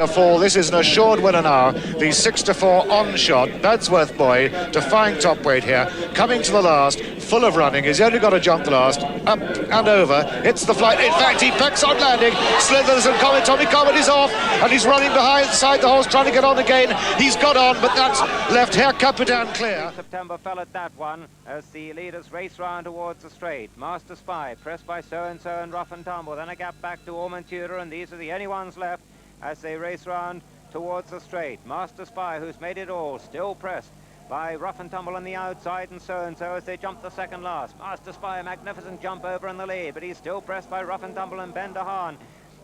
Fall. This is an assured winner now. The 6-4 on shot. Badsworth boy, defying top weight here, coming to the last, full of running. He's only got to jump the last, up and over. Hits the flight. In fact, he pecks on landing. Slithers and Tommy Comet is off, and he's running beside the horse, trying to get on again. He's got on, but that's left Herr Capitan clear. September fell at that one as the leaders race round towards the straight. Master Spy pressed by So-and-so and Rough and Tumble. Then a gap back to Ormond Tudor, and these are the only ones left as they race round towards the straight. Master Spy, who's made it all, still pressed by Rough and Tumble on the outside and So-and-so as they jump the second last. Master Spy, a magnificent jump over in the lead, but he's still pressed by Rough and Tumble and Ben de Haan.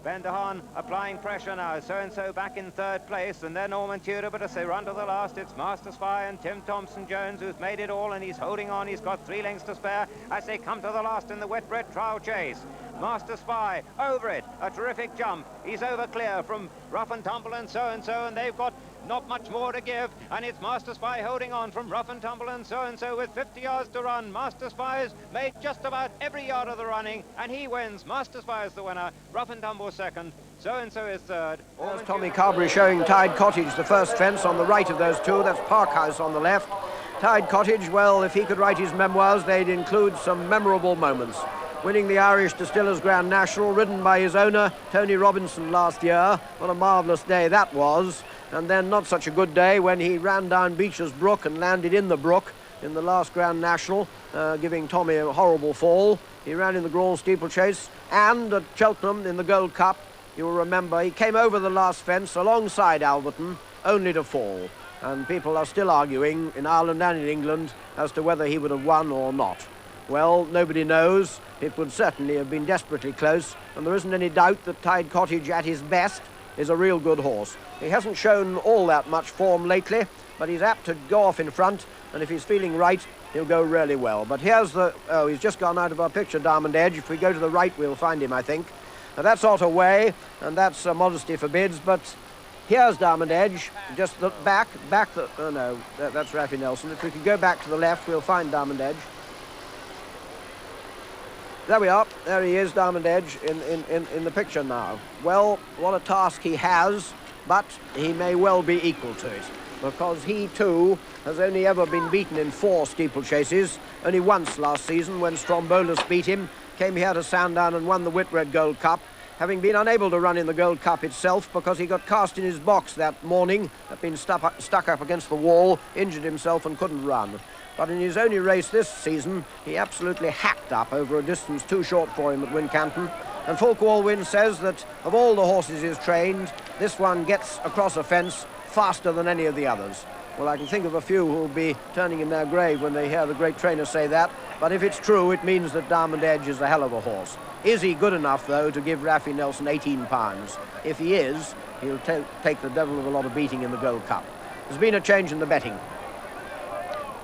Ben de Haan applying pressure now. So-and-so back in third place, and then Ormond Tudor, but as they run to the last, it's Master Spy and Tim Thompson-Jones who's made it all, and he's holding on. He's got 3 lengths to spare as they come to the last in the wet-bred trial chase. Master Spy over it, a terrific jump. He's over clear from Rough and Tumble and So-and-so, and they've got not much more to give, and it's Master Spy holding on from Rough and Tumble and So-and-so with 50 yards to run. Master Spy has made just about every yard of the running, and he wins. Master Spy is the winner, Rough and Tumble second, So-and-so is third. There's Tommy Carberry showing Tide Cottage, the first fence on the right of those two. That's Parkhouse on the left. Tide Cottage, well, if he could write his memoirs, they'd include some memorable moments. Winning the Irish Distillers Grand National, ridden by his owner, Tony Robinson, last year. What a marvellous day that was. And then not such a good day when he ran down Beecher's Brook and landed in the brook in the last Grand National, giving Tommy a horrible fall. He ran in the Grawl Steeplechase and at Cheltenham in the Gold Cup. You'll remember he came over the last fence alongside Alberton, only to fall. And people are still arguing in Ireland and in England as to whether he would have won or not. Well, nobody knows. It would certainly have been desperately close, and there isn't any doubt that Tide Cottage at his best is a real good horse. He hasn't shown all that much form lately, but he's apt to go off in front, and if he's feeling right, he'll go really well. But here's the... oh, he's just gone out of our picture, Diamond Edge. If we go to the right, we'll find him, I think. Now, that's Otter Way, and that's Modesty Forbids, but here's Diamond Edge. Just the back... oh, no, that's Raffy Nelson. If we could go back to the left, we'll find Diamond Edge. There we are. There he is, Diamond Edge, in the picture now. Well, what a task he has, but he may well be equal to it, because he, too, has only ever been beaten in 4 steeplechases, only once last season when Strombolus beat him, came here to Sandown and won the Whitbread Gold Cup, having been unable to run in the Gold Cup itself because he got cast in his box that morning, had been stuck up against the wall, injured himself and couldn't run. But in his only race this season, he absolutely hacked up over a distance too short for him at Wincanton. And Fulk Walwyn says that of all the horses he's trained, this one gets across a fence faster than any of the others. Well, I can think of a few who will be turning in their grave when they hear the great trainer say that. But if it's true, it means that Diamond Edge is a hell of a horse. Is he good enough, though, to give Raffy Nelson 18 pounds? If he is, he'll take the devil of a lot of beating in the Gold Cup. There's been a change in the betting.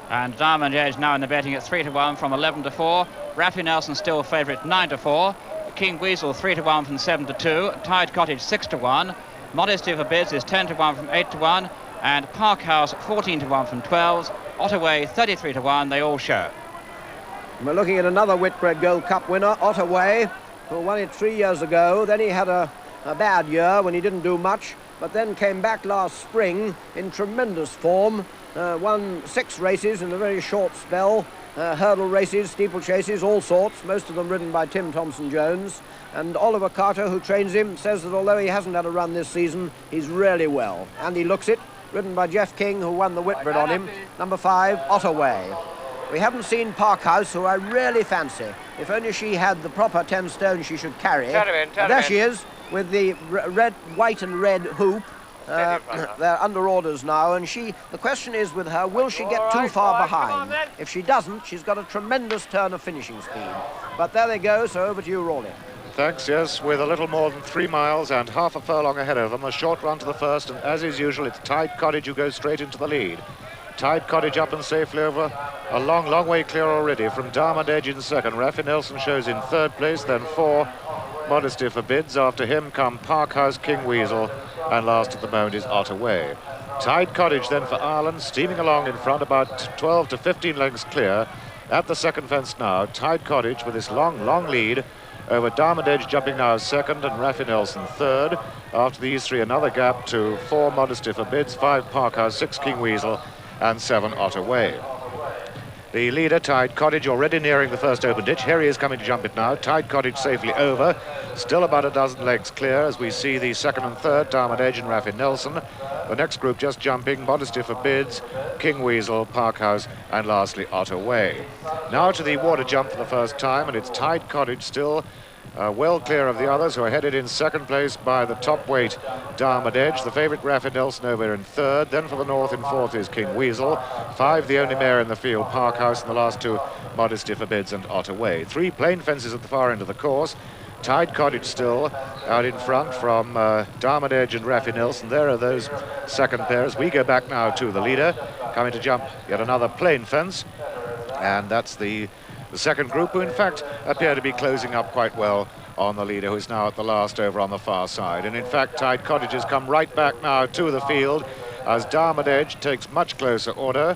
And Diamond Edge now in the betting at 3-1 from 11-4. Raffy Nelson still favourite 9-4. King Weasel 3-1 from 7-2. Tide Cottage 6-1. Modesty Forbids is 10-1 from 8-1. And Parkhouse 14-1 from 12. Ottaway 33-1. They all show. We're looking at another Whitbread Gold Cup winner, Ottaway, who won it 3 years ago. Then he had a bad year when he didn't do much, but then came back last spring in tremendous form. Won 6 races in a very short spell, hurdle races, steeplechases, all sorts, most of them ridden by Tim Thompson-Jones. And Oliver Carter, who trains him, says that although he hasn't had a run this season, he's really well. And he looks it, ridden by Jeff King, who won the Whitbread on him. Number 5, Ottaway. We haven't seen Parkhouse, who I really fancy. If only she had the proper 10 stone she should carry. There she is, with the red, white and red hoop. They're under orders now, and the question is with her, will she get too far behind? If she doesn't, she's got a tremendous turn of finishing speed. But there they go, so over to you, Rawley. Thanks, yes, with a little more than 3 miles and half a furlong ahead of them, a short run to the first, and as is usual, it's Tide Cottage who goes straight into the lead. Tide Cottage up and safely over a long way clear already from Diamond Edge in second. Raffy Nelson shows in third place, then 4, Modesty Forbids. After him come Parkhouse, King Weasel, and last at the moment is Ottaway. Tide Cottage then for Ireland, steaming along in front, about 12 to 15 lengths clear. At the second fence now, Tide Cottage with this long lead over Darmodedge jumping now second and Raffy Nelson third. After these three, another gap to 4 Modesty Forbids, 5 Parkhouse, 6 King Weasel and 7 Otter Way. The leader, Tide Cottage, already nearing the first open ditch. Here he is coming to jump it now. Tide Cottage safely over. Still about a dozen legs clear as we see the second and third, Darmodedge and Raffy Nelson. The next group just jumping, Modesty Forbids, King Weasel, Parkhouse, and lastly Otter Way. Now to the water jump for the first time, and it's Tide Cottage still well clear of the others, who are headed in second place by the top weight Darmodedge. The favourite Raffy Nelson over in third. Then for the north in fourth is King Weasel. 5, the only mare in the field, Parkhouse, and the last 2, Modesty Forbids and Otter Way. 3 plain fences at the far end of the course. Tide Cottage still out in front from Darmodedge and Raffy Nelson. There are those second pairs. We go back now to the leader, coming to jump yet another plain fence, and that's the second group, who in fact appear to be closing up quite well on the leader, who's now at the last over on the far side. And in fact, Tide Cottage has come right back now to the field as Darmodedge takes much closer order.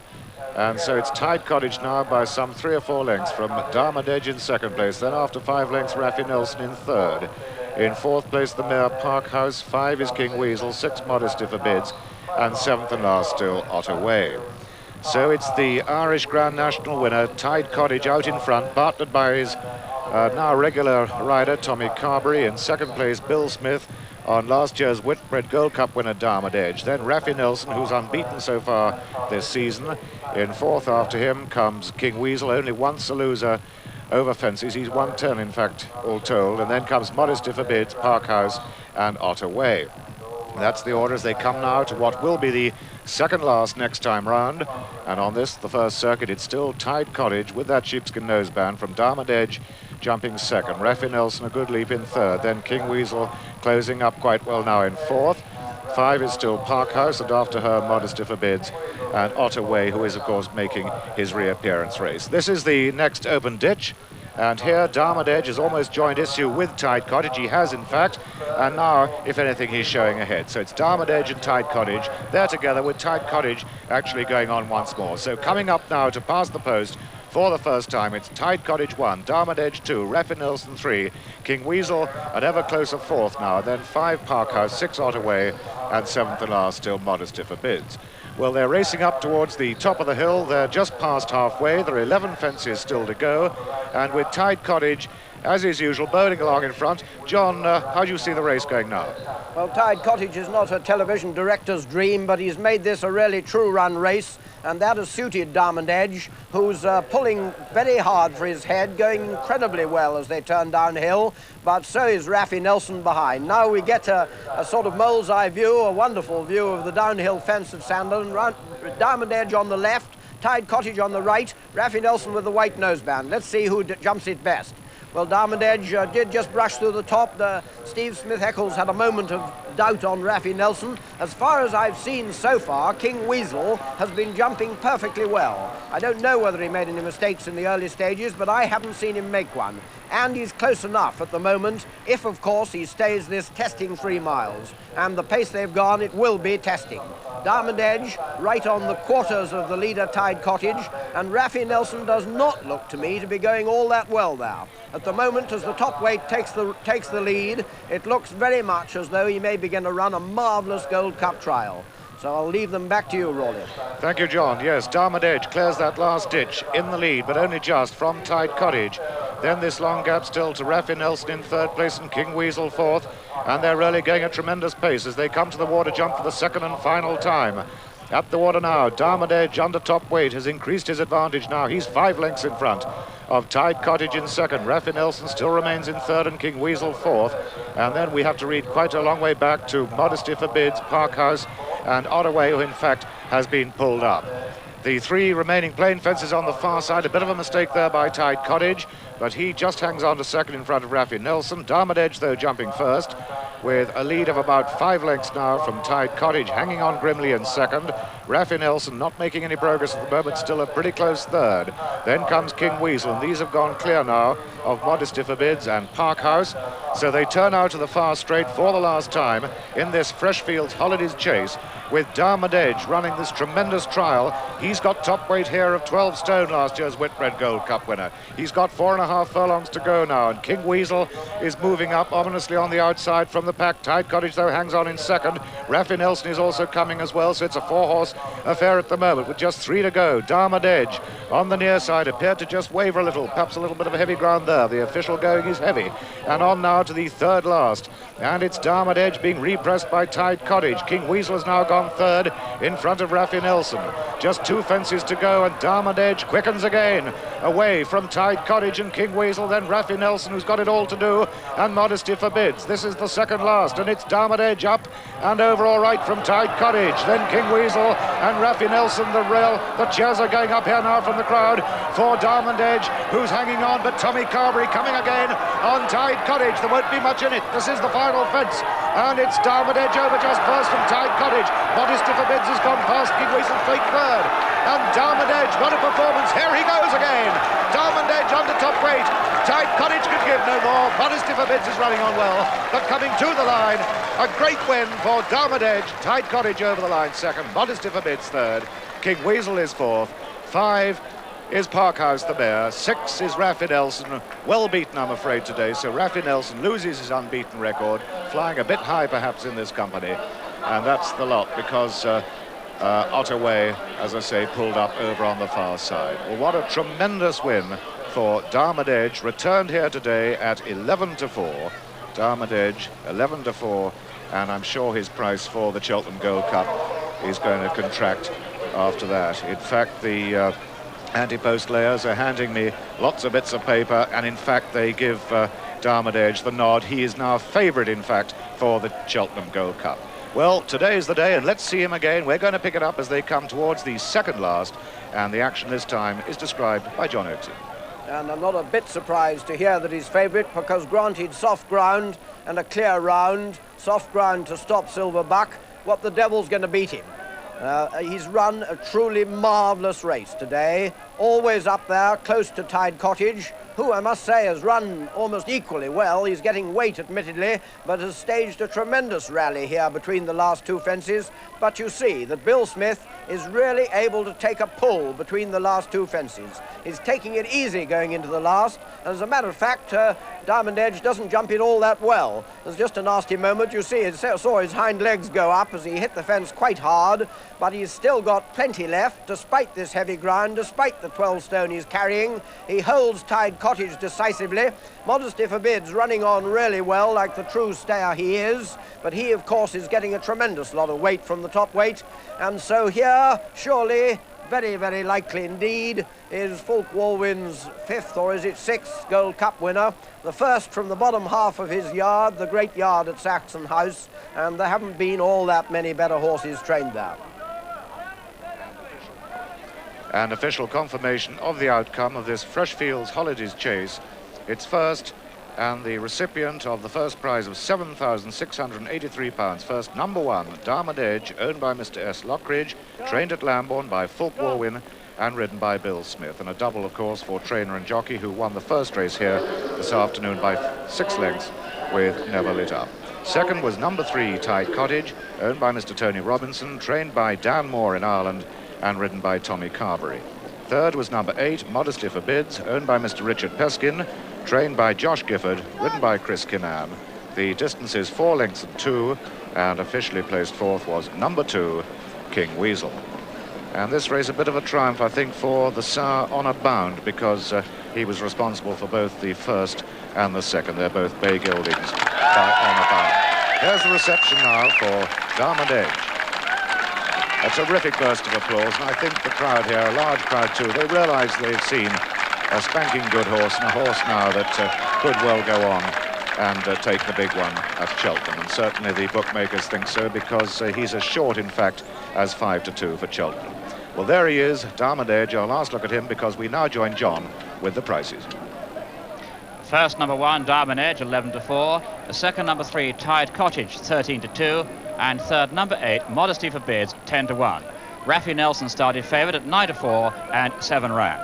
And so it's Tide Cottage now by some 3 or 4 lengths from Darmodedge in second place. Then after 5 lengths, Raffy Nelson in third. In fourth place, the mare Parkhouse. 5 is King Weasel, 6 Modesty Forbids, and 7th and last still Otter Way. So it's the Irish Grand National winner, Tide Cottage, out in front, partnered by his now regular rider, Tommy Carberry. In second place, Bill Smith on last year's Whitbread Gold Cup winner, Darmodedge. Then Raffy Nelson, who's unbeaten so far this season. In fourth after him comes King Weasel, only once a loser over fences. He's 110, in fact, all told. And then comes Modesty Forbids, Parkhouse, and Otter Way. That's the order as they come now to what will be the second last next time round. And on this, the first circuit, it's still Tide Cottage with that sheepskin noseband from Darmodedge jumping second. Raffy Nelson a good leap in third. Then King Weasel closing up quite well now in fourth. 5 is still Parkhouse, and after her, Modesty Forbids, and Otter Way, who is, of course, making his reappearance race. This is the next open ditch. And here, Darmodedge has almost joined issue with Tide Cottage. He has, in fact. And now, if anything, he's showing ahead. So it's Darmodedge and Tide Cottage. They're together with Tide Cottage actually going on once more. So coming up now to pass the post for the first time, it's Tide Cottage 1, Darmodedge 2, Raffy Nelson 3, King Weasel an ever closer fourth now. Then 5 Parkhouse, 6 Otter Way, and 7th and last still Modesty Forbids. Well, they're racing up towards the top of the hill. They're just past halfway. There are 11 fences still to go. And with Tide Cottage, as is usual, bowling along in front. John, how do you see the race going now? Well, Tide Cottage is not a television director's dream, but he's made this a really true run race. And that has suited Darmodedge, who's pulling very hard for his head, going incredibly well as they turn downhill, but so is Raffy Nelson behind. Now we get a sort of mole's eye view, a wonderful view of the downhill fence of Sandown. Darmodedge on the left, Tide Cottage on the right, Raffy Nelson with the white noseband. Let's see who jumps it best. Well, Darmodedge did just brush through the top. Steve Smith-Eccles had a moment of doubt on Raffy Nelson. As far as I've seen so far, King Weasel has been jumping perfectly well. I don't know whether he made any mistakes in the early stages, but I haven't seen him make one. And he's close enough at the moment, if, of course, he stays this testing 3 miles. And the pace they've gone, it will be testing. Darmodedge right on the quarters of the leader, Tide Cottage, and Raffy Nelson does not look to me to be going all that well there. At the moment, as the top weight takes the lead, it looks very much as though he may begin to run a marvellous Gold Cup trial. So I'll leave them back to you, Rawley. Thank you, John. Yes, Darmodedge clears that last ditch in the lead, but only just from Tide Cottage. Then this long gap still to Raffy Nelson in third place and King Weasel fourth. And they're really going at tremendous pace as they come to the water jump for the second and final time. At the water now, Darmodedge under top weight has increased his advantage now. He's 5 lengths in front of Tide Cottage in second. Raffy Nelson still remains in third and King Weasel fourth. And then we have to read quite a long way back to Modesty Forbids, Parkhouse, and Otter Way, who in fact has been pulled up. The 3 remaining plain fences on the far side. A bit of a mistake there by Tide Cottage, but he just hangs on to second in front of Raffy Nelson. Darmodedge, though, jumping first, with a lead of about 5 lengths now from Tide Cottage, hanging on grimly in second. Raffy Nelson not making any progress at the moment, still a pretty close third. Then comes King Weasel, and these have gone clear now of Modesty Forbids and Parkhouse. So they turn out now to the far straight for the last time in this Freshfields Holidays Chase, with Darmodedge running this tremendous trial. He's got top weight here of 12 stone, last year's Whitbread Gold Cup winner. He's got 4.5 furlongs to go now, and King Weasel is moving up ominously on the outside from the pack. Tide Cottage, though, hangs on in second. Raffy Nelson is also coming as well, so it's a 4-horse affair at the moment with just 3 to go. Darmodedge on the near side appeared to just waver a little, perhaps a little bit of a heavy ground there. The official going is heavy, and on now to the third last, and it's Darmodedge being repressed by Tide Cottage. King Weasel has now gone third in front of Raffy Nelson. Just 2 fences to go, and Darmodedge quickens again away from Tide Cottage and King Weasel, then Raffy Nelson, who's got it all to do, and Modesty Forbids. This is the second last, and it's Darmodedge up and over all right from Tide Cottage, then King Weasel and Raffy Nelson. The cheers are going up here now from the crowd for Darmodedge, who's hanging on, but Tommy Carberry coming again on Tide Cottage. There won't be much in it. This is the final fence, and it's Darmodedge over just first from Tide Cottage. Modesty Forbids has gone past King Weasel, straight third, and Darmodedge, what a performance. Here he goes again. Darmodedge under top weight. Tide Cottage could give no more. Modesty Forbids is running on well, but coming to the line, a great win for Darmodedge. Tide Cottage over the line second, Modesty Forbids third, King Weasel is fourth, 5 is Parkhouse the mare, 6 is Raffy Nelson, well beaten I'm afraid today, so Raffy Nelson loses his unbeaten record, flying a bit high perhaps in this company, and that's the lot, because Ottaway, as I say, pulled up over on the far side. Well, what a tremendous win for Darmodedge, returned here today at 11 to 4. Darmodedge 11 to 4, and I'm sure his price for the Cheltenham Gold Cup is going to contract after that. In fact, the anti-post layers are handing me lots of bits of paper, and in fact they give Darmodedge the nod. He is now favourite, in fact, for the Cheltenham Gold Cup. Well, today is the day, and let's see him again. We're going to pick it up as they come towards the second last, and the action this time is described by John Oaksey. And I'm not a bit surprised to hear that he's favourite, because granted soft ground and a clear round, soft ground to stop Silverbuck, what the devil's going to beat him? He's run a truly marvellous race today, always up there, close to Tide Cottage, who I must say has run almost equally well. He's getting weight, admittedly, but has staged a tremendous rally here between the last 2 fences. But you see that Bill Smith is really able to take a pull between the last 2 fences. He's taking it easy going into the last, and as a matter of fact, Darmodedge doesn't jump in all that well. There's just a nasty moment. You see, saw his hind legs go up as he hit the fence quite hard, but he's still got plenty left, despite this heavy ground, despite the 12 stone he's carrying. He holds Tide Cottage decisively. Modesty Forbids running on really well, like the true stayer he is, but he, of course, is getting a tremendous lot of weight from the top weight, and so here, surely, very, very likely indeed, is Fulk Walwyn's 5th, or is it 6th, Gold Cup winner. The first from the bottom half of his yard, the great yard at Saxon House, and there haven't been all that many better horses trained there. And official confirmation of the outcome of this Freshfields Holidays Chase. It's first, and the recipient of the first prize of £7,683, first number 1, Darmodedge, owned by Mr. S. Lockridge, trained at Lambourne by Fulk Walwyn and ridden by Bill Smith, and a double, of course, for trainer and jockey, who won the first race here this afternoon by 6 lengths with Never Lit Up. Second was number 3, Tide Cottage, owned by Mr. Tony Robinson, trained by Dan Moore in Ireland and ridden by Tommy Carberry. Third was number 8, Modesty Forbids, owned by Mr. Richard Peskin, trained by Josh Gifford, ridden by Chris Kinnan. The distance is 4 lengths and 2, and officially placed 4th was number 2, King Weasel. And this race a bit of a triumph, I think, for the Sire Honour Bound, because he was responsible for both the first and the second. They're both bay geldings by Honour Bound. Here's the reception now for Darmodedge. A terrific burst of applause, and I think the crowd here, a large crowd too, they realise they've seen a spanking good horse, and a horse now that could well go on and take the big one at Cheltenham. And certainly the bookmakers think so, because he's as short, in fact, as 5 to 2 for Cheltenham. Well, there he is, Darmodedge. Our last look at him, because we now join John with the prices. First, number 1, Darmodedge, 11 to 4. The second, number 3, Tide Cottage, 13 to 2. And third, number 8, Modesty Forbids, 10 to 1. Raffy Nelson started favourite at 9 to 4 and 7 ran.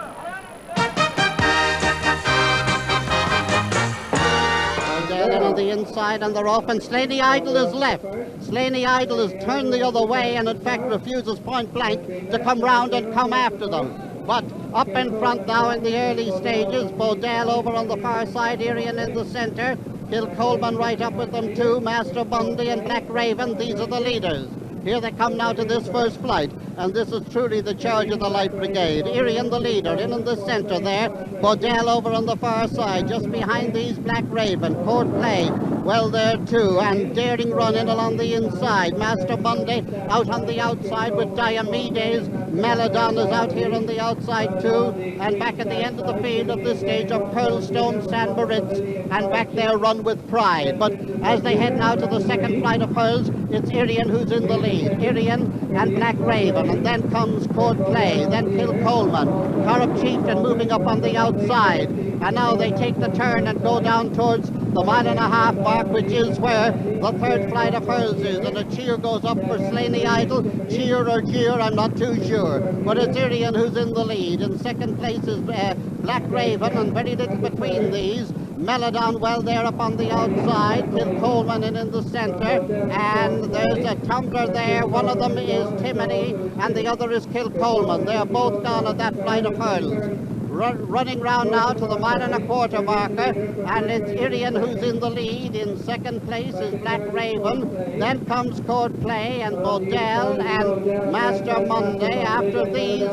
on the inside, and they're off, and Slaney Idol is left. Slaney Idol is turned the other way and in fact refuses point blank to come round and come after them. But up in front now in the early stages, Bodell over on the far side, Irian in the centre, Bill Coleman right up with them too, Master Bundy and Black Raven, these are the leaders. Here they come now to this first flight, and this is truly the charge of the Light Brigade. Irian the leader, in the centre there, Bodell over on the far side, just behind these Black Raven, Court Play, well there too, and Daring Run in along the inside. Master Bundy out on the outside with Diomedes, Melodon is out here on the outside too, and back at the end of the field at this stage of Pearlstone, San Moritz, and back there Run with Pride. But as they head now to the second flight of hurls, it's Irian who's in the lead. Irian and Black Raven, and then comes Court Play, then Phil Coleman, Corrupt Chieftain moving up on the outside, and now they take the turn and go down towards the 1.5 mile mark, which is where the third flight of hurls is, and a cheer goes up for Slaney Idol. Cheer or jeer, I'm not too sure, but it's Irian who's in the lead. In second place is Black Raven, and very little between these. Melodon well there up on the outside, Phil Coleman in the centre, and there's a tumbler there. One of them is Timony and the other is Kil Coleman. They're both gone at that flight of hurls. Running round now to the 1.25 mile marker, and it's Irian who's in the lead. In second place is Black Raven, then comes Court Play and Bodell and Master Monday. After these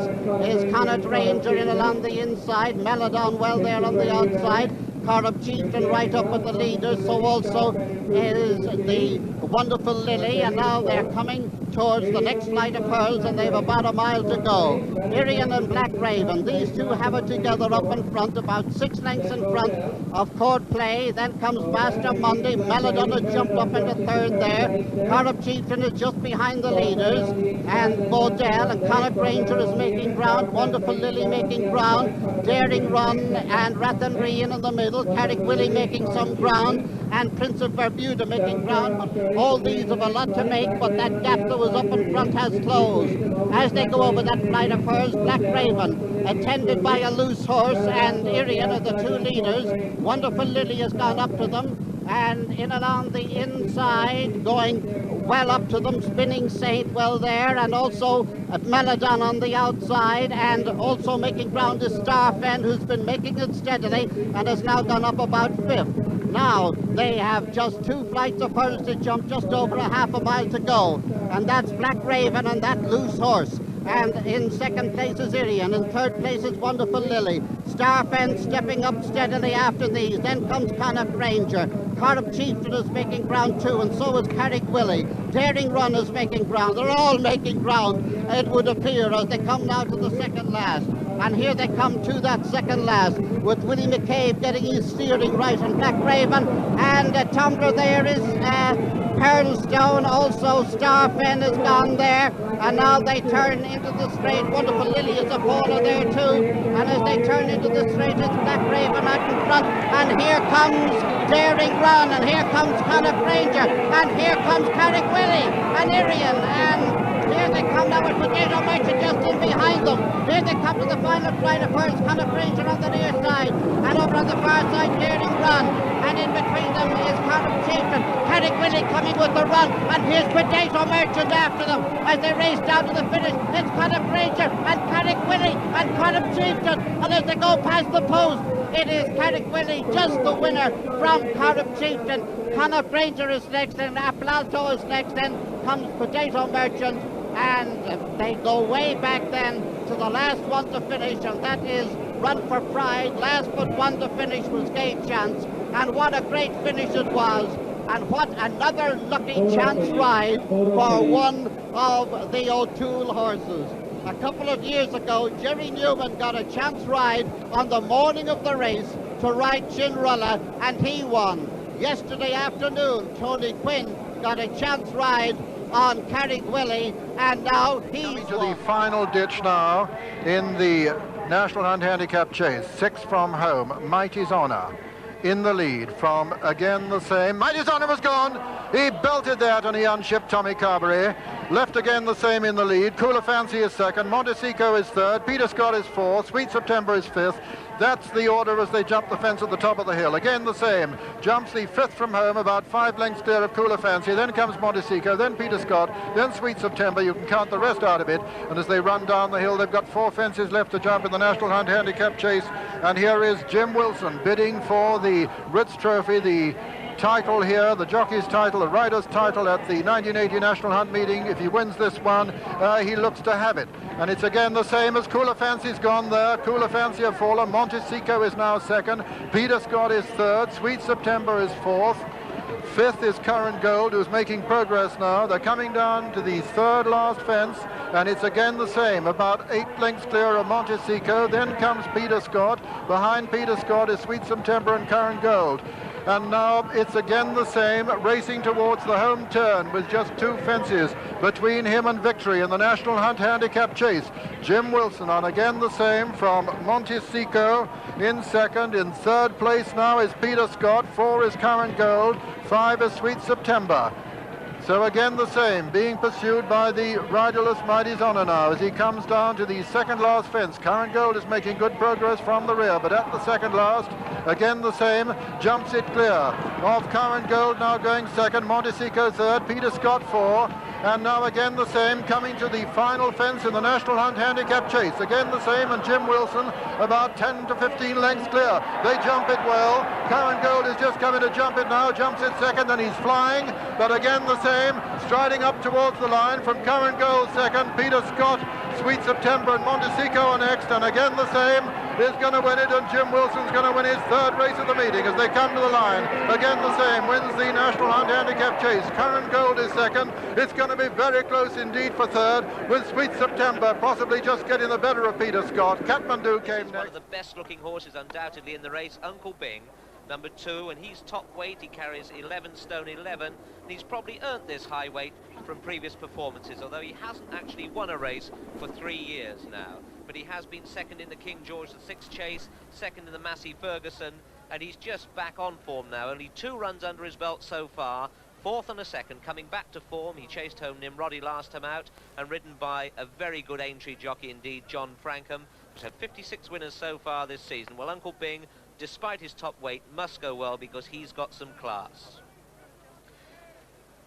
is Connaught Ranger in along the inside, Melodon well there on the outside, Corrupt Chieftain right up with the leaders, so also is the Wonderful Lily, and now they're coming towards the next flight of hurls, and they've about a mile to go. Irian and Black Raven, these two have it together up in front, about 6 lengths in front of Court Play. Then comes Master Monday, Melodon has jumped up into third there, Corrupt Chieftain is just behind the leaders, and Bodell and Connaught Ranger is making ground, Wonderful Lily making ground, Daring Run and Rathenreen in the middle, Carrick Willie making some ground, and Prince of Bermuda making ground. But all these have a lot to make, but that gap that was up in front has closed. As they go over that flight of hurls, Black Raven, attended by a loose horse, and Irian are the two leaders. Wonderful Lily has gone up to them, and in along the inside, going well up to them, Spinning Saint well there, and also Melodon on the outside, and also making ground is Starfen, who's been making it steadily and has now gone up about 5th. Now they have just 2 flights of hurls to jump, just over a 1/2 mile to go, and that's Black Raven and that loose horse. And in second place is Irian, in third place is Wonderful Lily. Starfen stepping up steadily after these. Then comes Connaught Ranger. Corrupt Chieftain is making ground too, and so is Carrick Willie. Daring Run is making ground. They're all making ground, it would appear, as they come now to the second last. And here they come to that second last, with Willie McCabe getting his steering right, and Black Raven, and a tumbler there is Pearlstone, also Starfen has gone there, and now they turn into the straight. Wonderful Lily is a faller there too, and as they turn into the straight, it's Black Raven out in front, and here comes Daring Run, and here comes Connaught Ranger, and here comes Carrick Willie and Irian, and here they come now with Potato Merchant just in behind them. Here they come to the final flight of hurls, Connaught Ranger on the near side, and over on the far side, Daring Run, and in between them is Corrupt Chieftain. Carrick Willie coming with the run, and here's Potato Merchant after them as they race down to the finish. It's Connaught Ranger and Carrick Willie and Corrupt Chieftain, and as they go past the post, it is Carrick Willie, just the winner from Corrupt Chieftain. Connaught Ranger is next, and Applauso is next, then comes Potato Merchant, and they go way back then to the last one to finish, and that is Run for Pride. Last but one to finish was Gay Chance, and what a great finish it was, and what another lucky chance ride for one of the O'Toole horses. A couple of years ago, Jerry Newman got a chance ride on the morning of the race to ride Chinrulla, and he won. Yesterday afternoon, Tony Quinn got a chance ride on Carrick Willie, and now he's coming to the final ditch now in the National Hunt Handicap Chase. 6 from home, Mighty's Honor in the lead from, again, the same. Mighty's Honor was gone. He belted that and he unshipped Tommy Carberry. Left again the same in the lead. Cooler Fancy is second. Montesico is third. Peter Scott is fourth. Sweet September is fifth. That's the order as they jump the fence at the top of the hill. Again the same. Jumps the fifth from home, about 5 lengths clear of Cooler Fancy. Then comes Montesico, then Peter Scott, then Sweet September. You can count the rest out of it. And as they run down the hill, they've got 4 fences left to jump in the National Hunt Handicap Chase. And here is Jim Wilson bidding for the Ritz Trophy, the title here, the jockey's title, the rider's title at the 1980 National Hunt meeting. If he wins this one, he looks to have it. And it's again the same as Cooler Fancy's gone there. Cooler Fancy have fallen. Montesico is now second. Peter Scott is third. Sweet September is fourth. Fifth is Current Gold, who's making progress now. They're coming down to the third last fence, and it's again the same, about 8 lengths clear of Montesico. Then comes Peter Scott. Behind Peter Scott is Sweet September and Current Gold. And now it's again the same, racing towards the home turn with just 2 fences between him and victory in the National Hunt Handicap Chase. Jim Wilson on again the same from Montesico in second. In third place now is Peter Scott. 4 is Current Gold. 5 is Sweet September. So again the same, being pursued by the riderless Mighty's Honor now as he comes down to the second last fence. Current Gold is making good progress from the rear, but at the second last, again the same, jumps it clear of Current Gold, now going second, Montesico third, Peter Scott 4, and now again the same, coming to the final fence in the National Hunt Handicap Chase. Again the same, and Jim Wilson about 10 to 15 lengths clear. They jump it well. Current Gold is just coming to jump it now, jumps it second, and he's flying, but again the same, striding up towards the line from Current Gold second, Peter Scott, Sweet September and Montesico are next, and again the same is going to win it, and Jim Wilson's going to win his third race of the meeting as they come to the line. Again the same, wins the National Hunt Handicap Chase. Current Gold is second. It's going to be very close indeed for third, with Sweet September possibly just getting the better of Peter Scott. Kathmandu came next. One of the best looking horses undoubtedly in the race, Uncle Bing, number 2, and he's top weight. He carries 11 stone 11, and he's probably earned this high weight from previous performances, although he hasn't actually won a race for 3 years now. But he has been second in the King George VI Chase, second in the Massey Ferguson, and he's just back on form now. Only 2 runs under his belt so far, 4th and a 2nd, coming back to form. He chased home Nimrodi last time out and ridden by a very good Aintree jockey indeed, John Frankham, who's had 56 winners so far this season. Well, Uncle Bing, despite his top weight, must go well because he's got some class.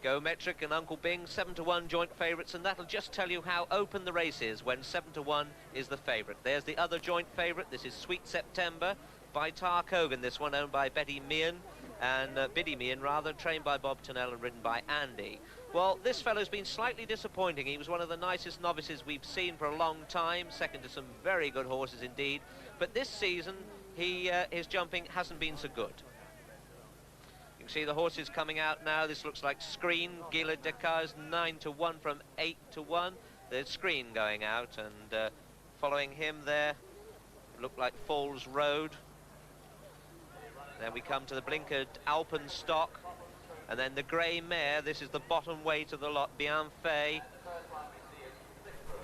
Go Metric and Uncle Bing, 7-1 joint favourites, and that'll just tell you how open the race is when 7-1 is the favourite. There's the other joint favourite. This is Sweet September by Tar Kogan, this one owned by Betty Meehan, and Biddy Meehan rather, trained by Bob Turnell and ridden by Andy. Well, this fellow's been slightly disappointing. He was one of the nicest novices we've seen for a long time, second to some very good horses indeed, but this season his jumping hasn't been so good. You can see the horses coming out now. This looks like Screen. Gila Decar's 9-1 from 8-1. There's Screen going out, and following him there, looked like Falls Road. Then we come to the blinkered Alpenstock, and then the grey mare. This is the bottom weight of the lot, Bienfait.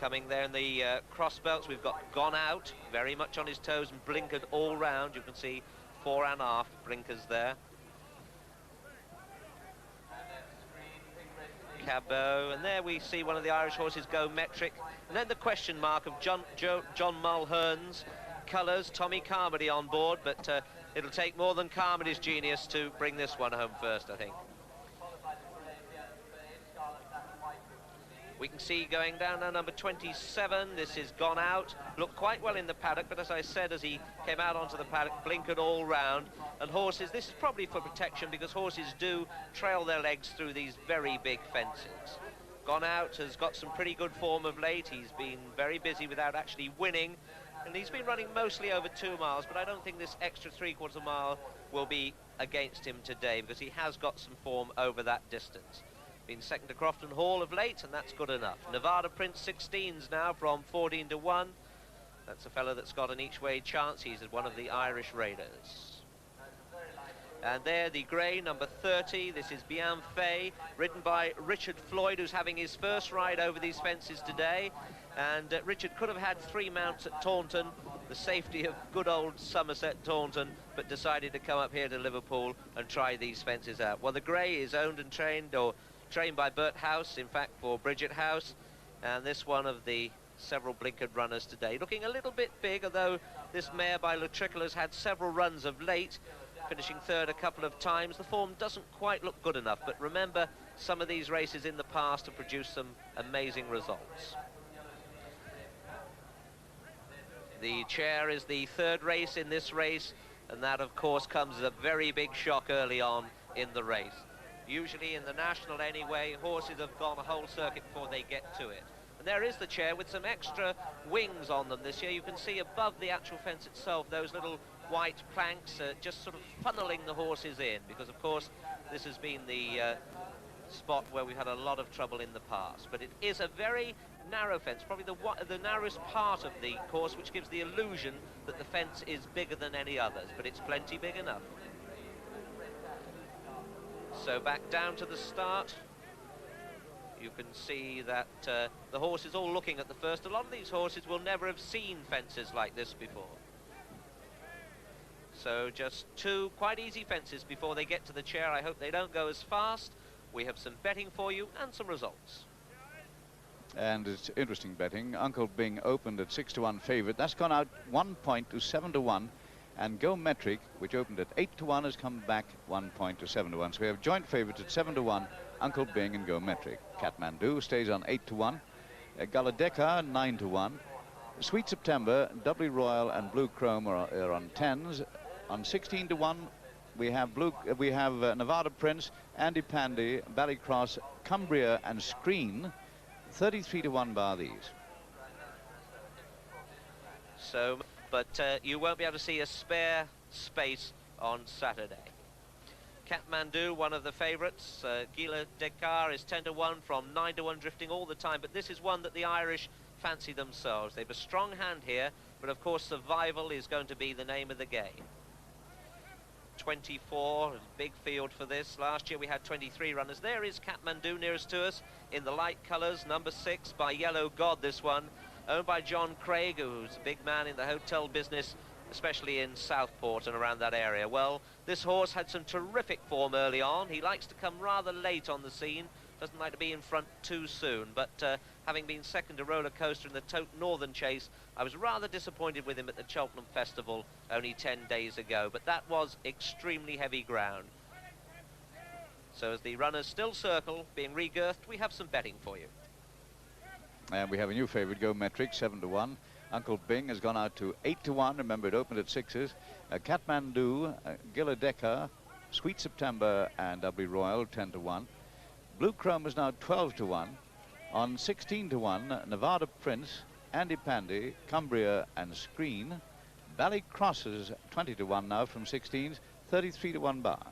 Coming there in the cross belts, we've got Gone Out, very much on his toes and blinkered all round. You can see fore and aft blinkers there. Cabot, and there we see one of the Irish horses, Go Metric, and then the question mark of John Mulhern's colours, Tommy Carmody on board, but it'll take more than Carmody's genius to bring this one home first, I think. We can see going down now number 27, this is Gone Out, looked quite well in the paddock, but as I said, as he came out onto the paddock, blinkered all round, and horses, this is probably for protection because horses do trail their legs through these very big fences. Gone Out has got some pretty good form of late. He's been very busy without actually winning, and he's been running mostly over 2 miles, but I don't think this extra 3/4 mile will be against him today because he has got some form over that distance. Been second to Crofton Hall of late, and that's good enough. Nevada Prince 16s now from 14-1. That's a fellow that's got an each-way chance. He's one of the Irish Raiders. And there, the grey, number 30. This is Bienfait, ridden by Richard Floyd, who's having his first ride over these fences today. And Richard could have had 3 mounts at Taunton, the safety of good old Somerset Taunton, but decided to come up here to Liverpool and try these fences out. Well, the grey is owned and trained, or trained by Bert House, in fact, for Bridget House, and this one of the several blinkered runners today. Looking a little bit big, although this mare by Lutricle has had several runs of late, finishing third a couple of times. The form doesn't quite look good enough, but remember, some of these races in the past have produced some amazing results. The Chair is the third race in this race, and that of course comes as a very big shock early on in the race. Usually in the National anyway, horses have gone a whole circuit before they get to it. And there is the Chair with some extra wings on them this year. You can see above the actual fence itself those little white planks just sort of funneling the horses in, because of course this has been the spot where we've had a lot of trouble in the past. But it is a very narrow fence, probably the narrowest part of the course, which gives the illusion that the fence is bigger than any others, but it's plenty big enough. So back down to the start. You can see that the horse is all looking at the first. A lot of these horses will never have seen fences like this before. So just two quite easy fences before they get to the Chair. I hope they don't go as fast. We have some betting for you and some results. And it's interesting betting. Uncle Bing opened at 6-1 favourite. That's gone out 1 point to 7-1. And Go Metric, which opened at 8-1, has come back 1 point to 7-1. So we have joint favourites at 7-1, Uncle Bing and Go Metric. Kathmandu stays on 8-1. Galadeka 9-1. Sweet September, Doubly Royal and Blue Chrome are on 10s. On 16-1, we have Nevada Prince, Andy Pandy, Ballycross, Cumbria and Screen. 33-1 bar these. So, but you won't be able to see a spare space on Saturday. Kathmandu, one of the favourites. Gila Dekar is 10-1 from 9-1, drifting all the time. But this is one that the Irish fancy themselves. They have a strong hand here, but of course survival is going to be the name of the game. 24, big field for this. Last year we had 23 runners. There is Kathmandu nearest to us in the light colours, number 6 by Yellow God, this one, owned by John Craig, who's a big man in the hotel business, especially in Southport and around that area. Well, this horse had some terrific form early on. He likes to come rather late on the scene, doesn't like to be in front too soon, but having been second to Roller Coaster in the Tote Northern Chase, I was rather disappointed with him at the Cheltenham Festival only 10 days ago, but that was extremely heavy ground. So as the runners still circle, being regirthed, we have some betting for you. And we have a new favourite, Go Metric, 7-1. Uncle Bing has gone out to 8-1. Remember, it opened at 6s. Kathmandu, Giladeka, Sweet September and Doubly Royal, 10-1. Blue Chrome is now 12-1. On 16-1, Nevada Prince, Andy Pandy, Cumbria and Screen. Ballycross is 20-1 now from 16s, 33-1 bar.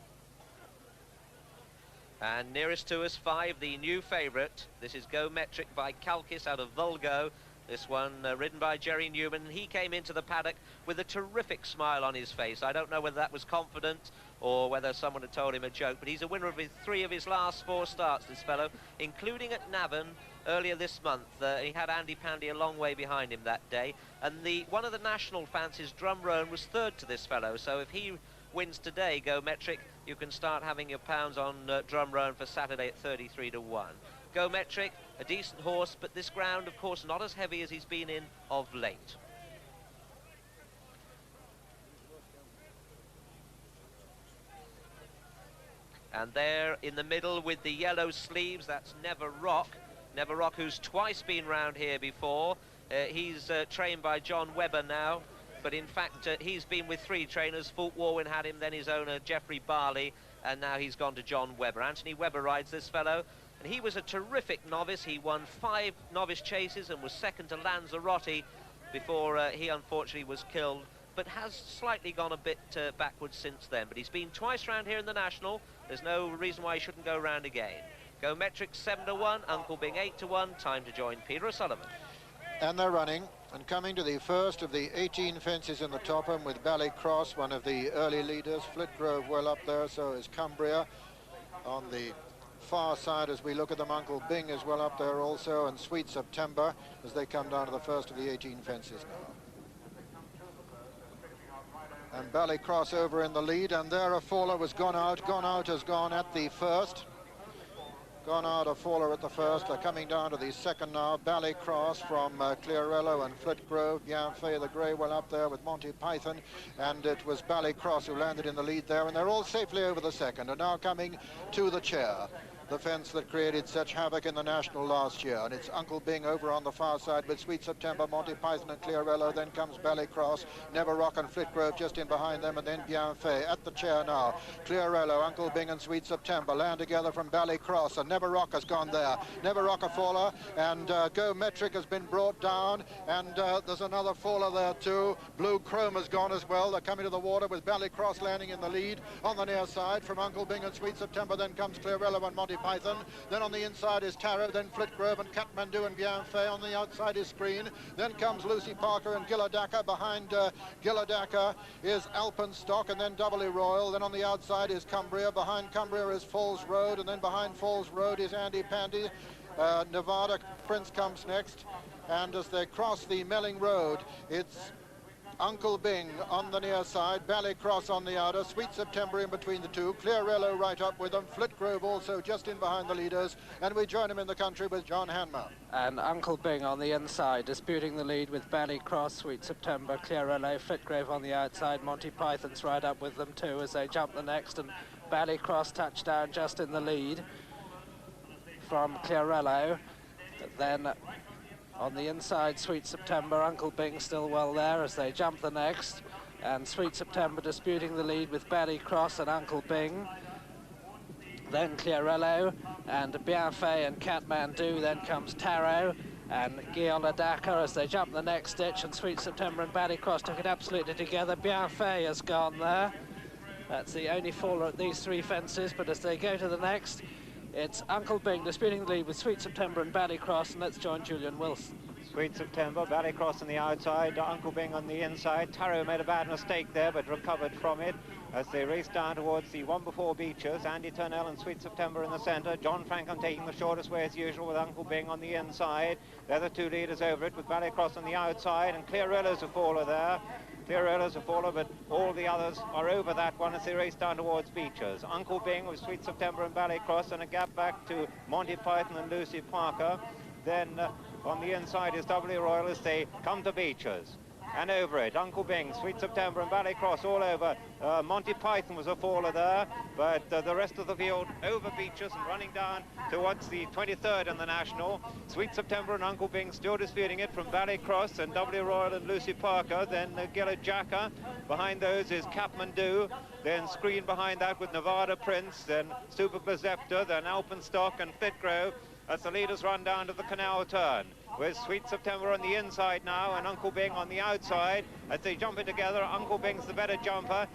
And nearest to us, 5, the new favourite. This is Go Metric by Kalkis out of Vulgo. This one ridden by Jerry Newman. He came into the paddock with a terrific smile on his face. I don't know whether that was confident or whether someone had told him a joke, but he's a winner of 3 of his last 4 starts, this fellow, including at Navan earlier this month. He had Andy Pandy a long way behind him that day. And one of the national fancies, Drum Roan, was third to this fellow. So if he wins today, Go Metric, you can start having your pounds on Drum Roan for Saturday at 33-1. Go Metric, a decent horse, but this ground, of course, not as heavy as he's been in of late. And there in the middle with the yellow sleeves, that's Never Rock. Never Rock, who's twice been round here before. He's trained by John Webber now, but in fact he's been with 3 trainers. Fulk Warwin had him, then his owner Geoffrey Barley, and now he's gone to John Webber. Anthony Webber rides this fellow, and he was a terrific novice. He won 5 novice chases and was second to Lanzarote before he unfortunately was killed, but has slightly gone a bit backwards since then. But he's been twice round here in the National. There's no reason why he shouldn't go round again. Go Metric 7-1, Uncle Bing 8-1. Time to join Peter O'Sullivan. And they're running and coming to the first of the 18 fences in the Topham with Ballycross, one of the early leaders. Flitgrove well up there, so is Cumbria. On the far side as we look at them, Uncle Bing is well up there also, and Sweet September as they come down to the first of the 18 fences now. And Ballycross over in the lead, and there a faller was gone out has gone at the first. Gone out a faller at the first. They're coming down to the second now. Ballycross from Clearello and Flitgrove. Bienfait the grey one up there with Monty Python, and it was Ballycross who landed in the lead there, and they're all safely over the second, and now coming to the chair. The fence that created such havoc in the National last year, and it's Uncle Bing over on the far side with Sweet September, Monty Python and Clearello. Then comes Ballycross, Never Rock and Flitgrove just in behind them, and then Bienfait at the chair now. Clearello, Uncle Bing and Sweet September land together from Ballycross, and Never Rock has gone there. Never Rock a faller, and Go Metric has been brought down, and there's another faller there too. Blue Chrome has gone as well. They're coming to the water with Ballycross landing in the lead on the near side from Uncle Bing and Sweet September. Then comes Clearello and Monty Python. Then on the inside is Taro, then Flitgrove and Kathmandu and Bienfait. On the outside is Screen. Then comes Lucy Parker and Gilladaka. Behind Gilladaka is Alpenstock, and then Doubly Royal. Then on the outside is Cumbria. Behind Cumbria is Falls Road, and then behind Falls Road is Andy Pandy. Nevada Prince comes next, and as they cross the Melling Road, it's Uncle Bing on the near side, Ballycross on the outer, Sweet September in between the two, Clearello right up with them, Flitgrove also just in behind the leaders, and we join him in the country with John Hanmer. And Uncle Bing on the inside, disputing the lead with Ballycross, Sweet September, Clearello, Flitgrove on the outside, Monty Python's right up with them too as they jump the next, and Ballycross touchdown just in the lead from Clearello. Then on the inside, Sweet September, Uncle Bing still well there as they jump the next, and Sweet September disputing the lead with Ballycross and Uncle Bing. Then Clearello and Bienfait and Kathmandu. Then comes Taro and Gilladaka as they jump the next ditch, and Sweet September and Ballycross took it absolutely together. Bienfait has gone there. That's the only faller at these three fences, but as they go to the next, it's Uncle Bing disputing the lead with Sweet September and Ballycross, and let's join Julian Wilson. Sweet September, Ballycross on the outside, Uncle Bing on the inside. Taro made a bad mistake there, but recovered from it as they race down towards the one before Beechers. Andy Turnell and Sweet September in the centre. John Frankham taking the shortest way as usual with Uncle Bing on the inside. They're the two leaders over it with Ballycross on the outside, and Clearello's a faller there. Clearello's a faller, but all the others are over that one as they race down towards Beechers. Uncle Bing with Sweet September and Ballycross, and a gap back to Monty Python and Lucy Parker. Then on the inside is Doubly Royal as they come to Beechers. And over it, Uncle Bing, Sweet September and Ballycross all over. Monty Python was a faller there, but the rest of the field over Beechers and running down towards the 23rd in the National. Sweet September and Uncle Bing still disputing it from Ballycross and Doubly Royal and Lucy Parker. Then Gilladaka. Behind those is Kathmandu. Then Screen behind that with Nevada Prince. Then Super Glazepta. Then Alpenstock and Flitgrove as the leaders run down to the canal turn, with Sweet September on the inside now and Uncle Bing on the outside. As they jump in together, Uncle Bing's the better jumper.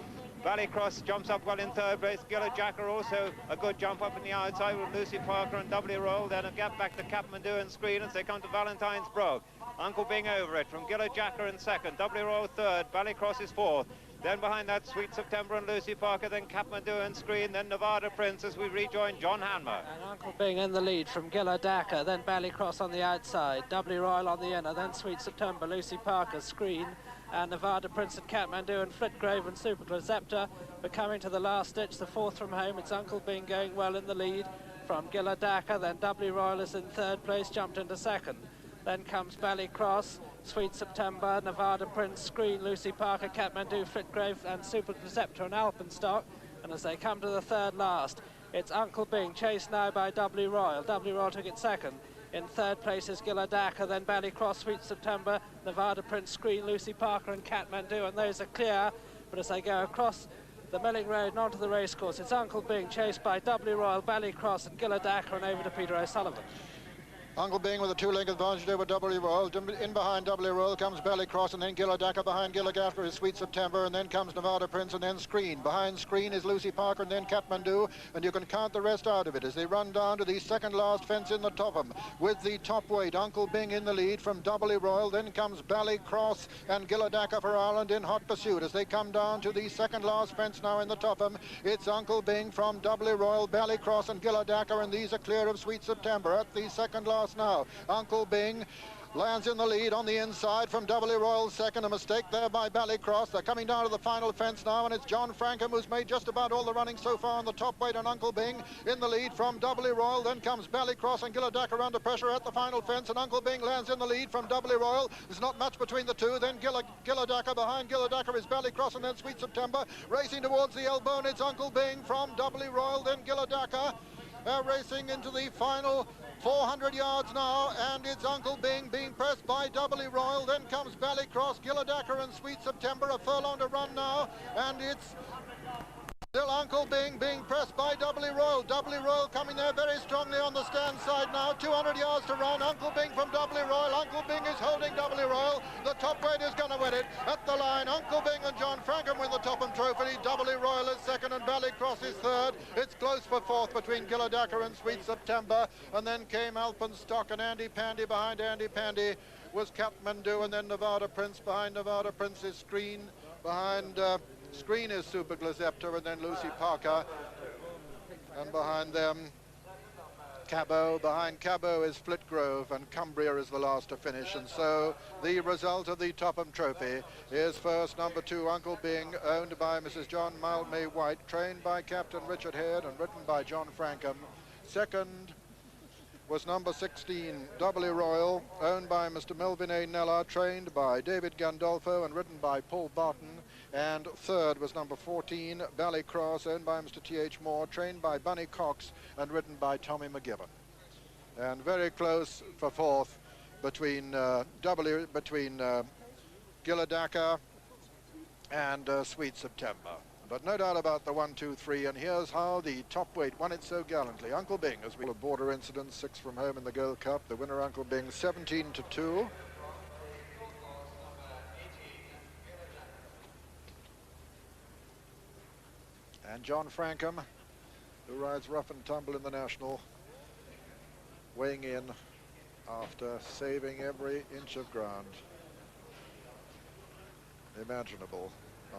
Ballycross jumps up well in third place. Gilladaka also a good jump up in the outside with Lucy Parker and Doubly Roll. Then a gap back to Kathmandu and Screen as they come to Valentine's Brook. Uncle Bing over it from Gilladaka in second, Doubly Roll third, Ballycross is fourth. Then behind that, Sweet September and Lucy Parker, then Kathmandu and Screen, then Nevada Prince as we rejoin John Hanmer. And Uncle Bing in the lead from Gilladaka, then Ballycross on the outside, Doubly Royal on the inner, then Sweet September, Lucy Parker, Screen, and Nevada Prince and Kathmandu and Flitgrove and Super Glazepta. We're coming to the last ditch, the fourth from home. It's Uncle Bing going well in the lead from Gilladaka, then Doubly Royal is in third place, jumped into second. Then comes Ballycross, Sweet September, Nevada Prince, Screen, Lucy Parker, Kathmandu, Flitgrove and Super Glazepta and Alpenstock. And as they come to the third last, it's Uncle Bing, chased now by Doubly Royal. Doubly Royal took it second. In third place is Gilladaka, then Ballycross, Sweet September, Nevada Prince, Screen, Lucy Parker and Kathmandu, and those are clear. But as they go across the Melling Road and onto the racecourse, it's Uncle Bing, chased by Doubly Royal, Ballycross and Gilladaka, and over to Peter O'Sullivan. Uncle Bing with a two-length advantage over Doubly Royal. In behind Doubly Royal comes Ballycross, and then Gilladaka. Behind Gilladaka is Sweet September, and then comes Nevada Prince, and then Screen. Behind Screen is Lucy Parker, and then Kathmandu, and you can count the rest out of it as they run down to the second last fence in the Topham with the top weight. Uncle Bing in the lead from Doubly Royal, then comes Ballycross and Gilladaka for Ireland in hot pursuit as they come down to the second last fence now in the Topham. It's Uncle Bing from Doubly Royal, Ballycross and Gilladaka, and these are clear of Sweet September at the second last fast now. Uncle Bing lands in the lead on the inside from Doubly Royal second. A mistake there by Ballycross. They're coming down to the final fence now, and it's John Frankham who's made just about all the running so far on the top weight, and Uncle Bing in the lead from Doubly Royal. Then comes Ballycross and Gilladacca under pressure at the final fence, and Uncle Bing lands in the lead from Doubly Royal. There's not much between the two. Then Gilladacca. Behind Gilladacca is Ballycross, and then Sweet September racing towards the elbow, and it's Uncle Bing from Doubly Royal, then Gilladacca. Racing into the final 400 yards now, and it's Uncle Bing being pressed by Doubly Royal. Then comes Ballycross, Gilladacca and Sweet September. A furlong to run now, and it's still Uncle Bing being pressed by Doubly Royal. Doubly Royal coming there very strongly on the stand side now. 200 yards to run. Uncle Bing from Doubly Royal. Uncle Bing is holding Doubly Royal. The top weight is going to win it. At the line, Uncle Bing and John Frankham win the Topham Trophy. Doubly Royal is second and Ballycross is third. It's close for fourth between Gilladacca and Sweet September. And then came Alpenstock, and Andy Pandy. Behind Andy Pandy was Kathmandu, and then Nevada Prince. Behind Nevada Prince is Screen. Behind Screen is Super Glazepta, and then Lucy Parker, and behind them Cabo. Behind Cabo is Flitgrove, and Cumbria is the last to finish. And so the result of the Topham Trophy is first number 2 Uncle Bing, owned by Mrs. John Mildmay White, trained by Captain Richard Head and written by John Frankham. Second was number 16 Doubly Royal, owned by Mr. Melvin A. Nella, trained by David Gandolfo and written by Paul Barton. And third was number 14, Ballycross, owned by Mr. T.H. Moore, trained by Bunny Cox and written by Tommy McGibbon. And very close for fourth between Gilladacca and Sweet September. But no doubt about the 1, 2, 3, and here's how the top weight won it so gallantly. Uncle Bing, as we have border incidents, 6 from home in the Gold Cup. The winner, Uncle Bing, 17-2. And John Frankham, who rides rough and tumble in the National, weighing in after saving every inch of ground imaginable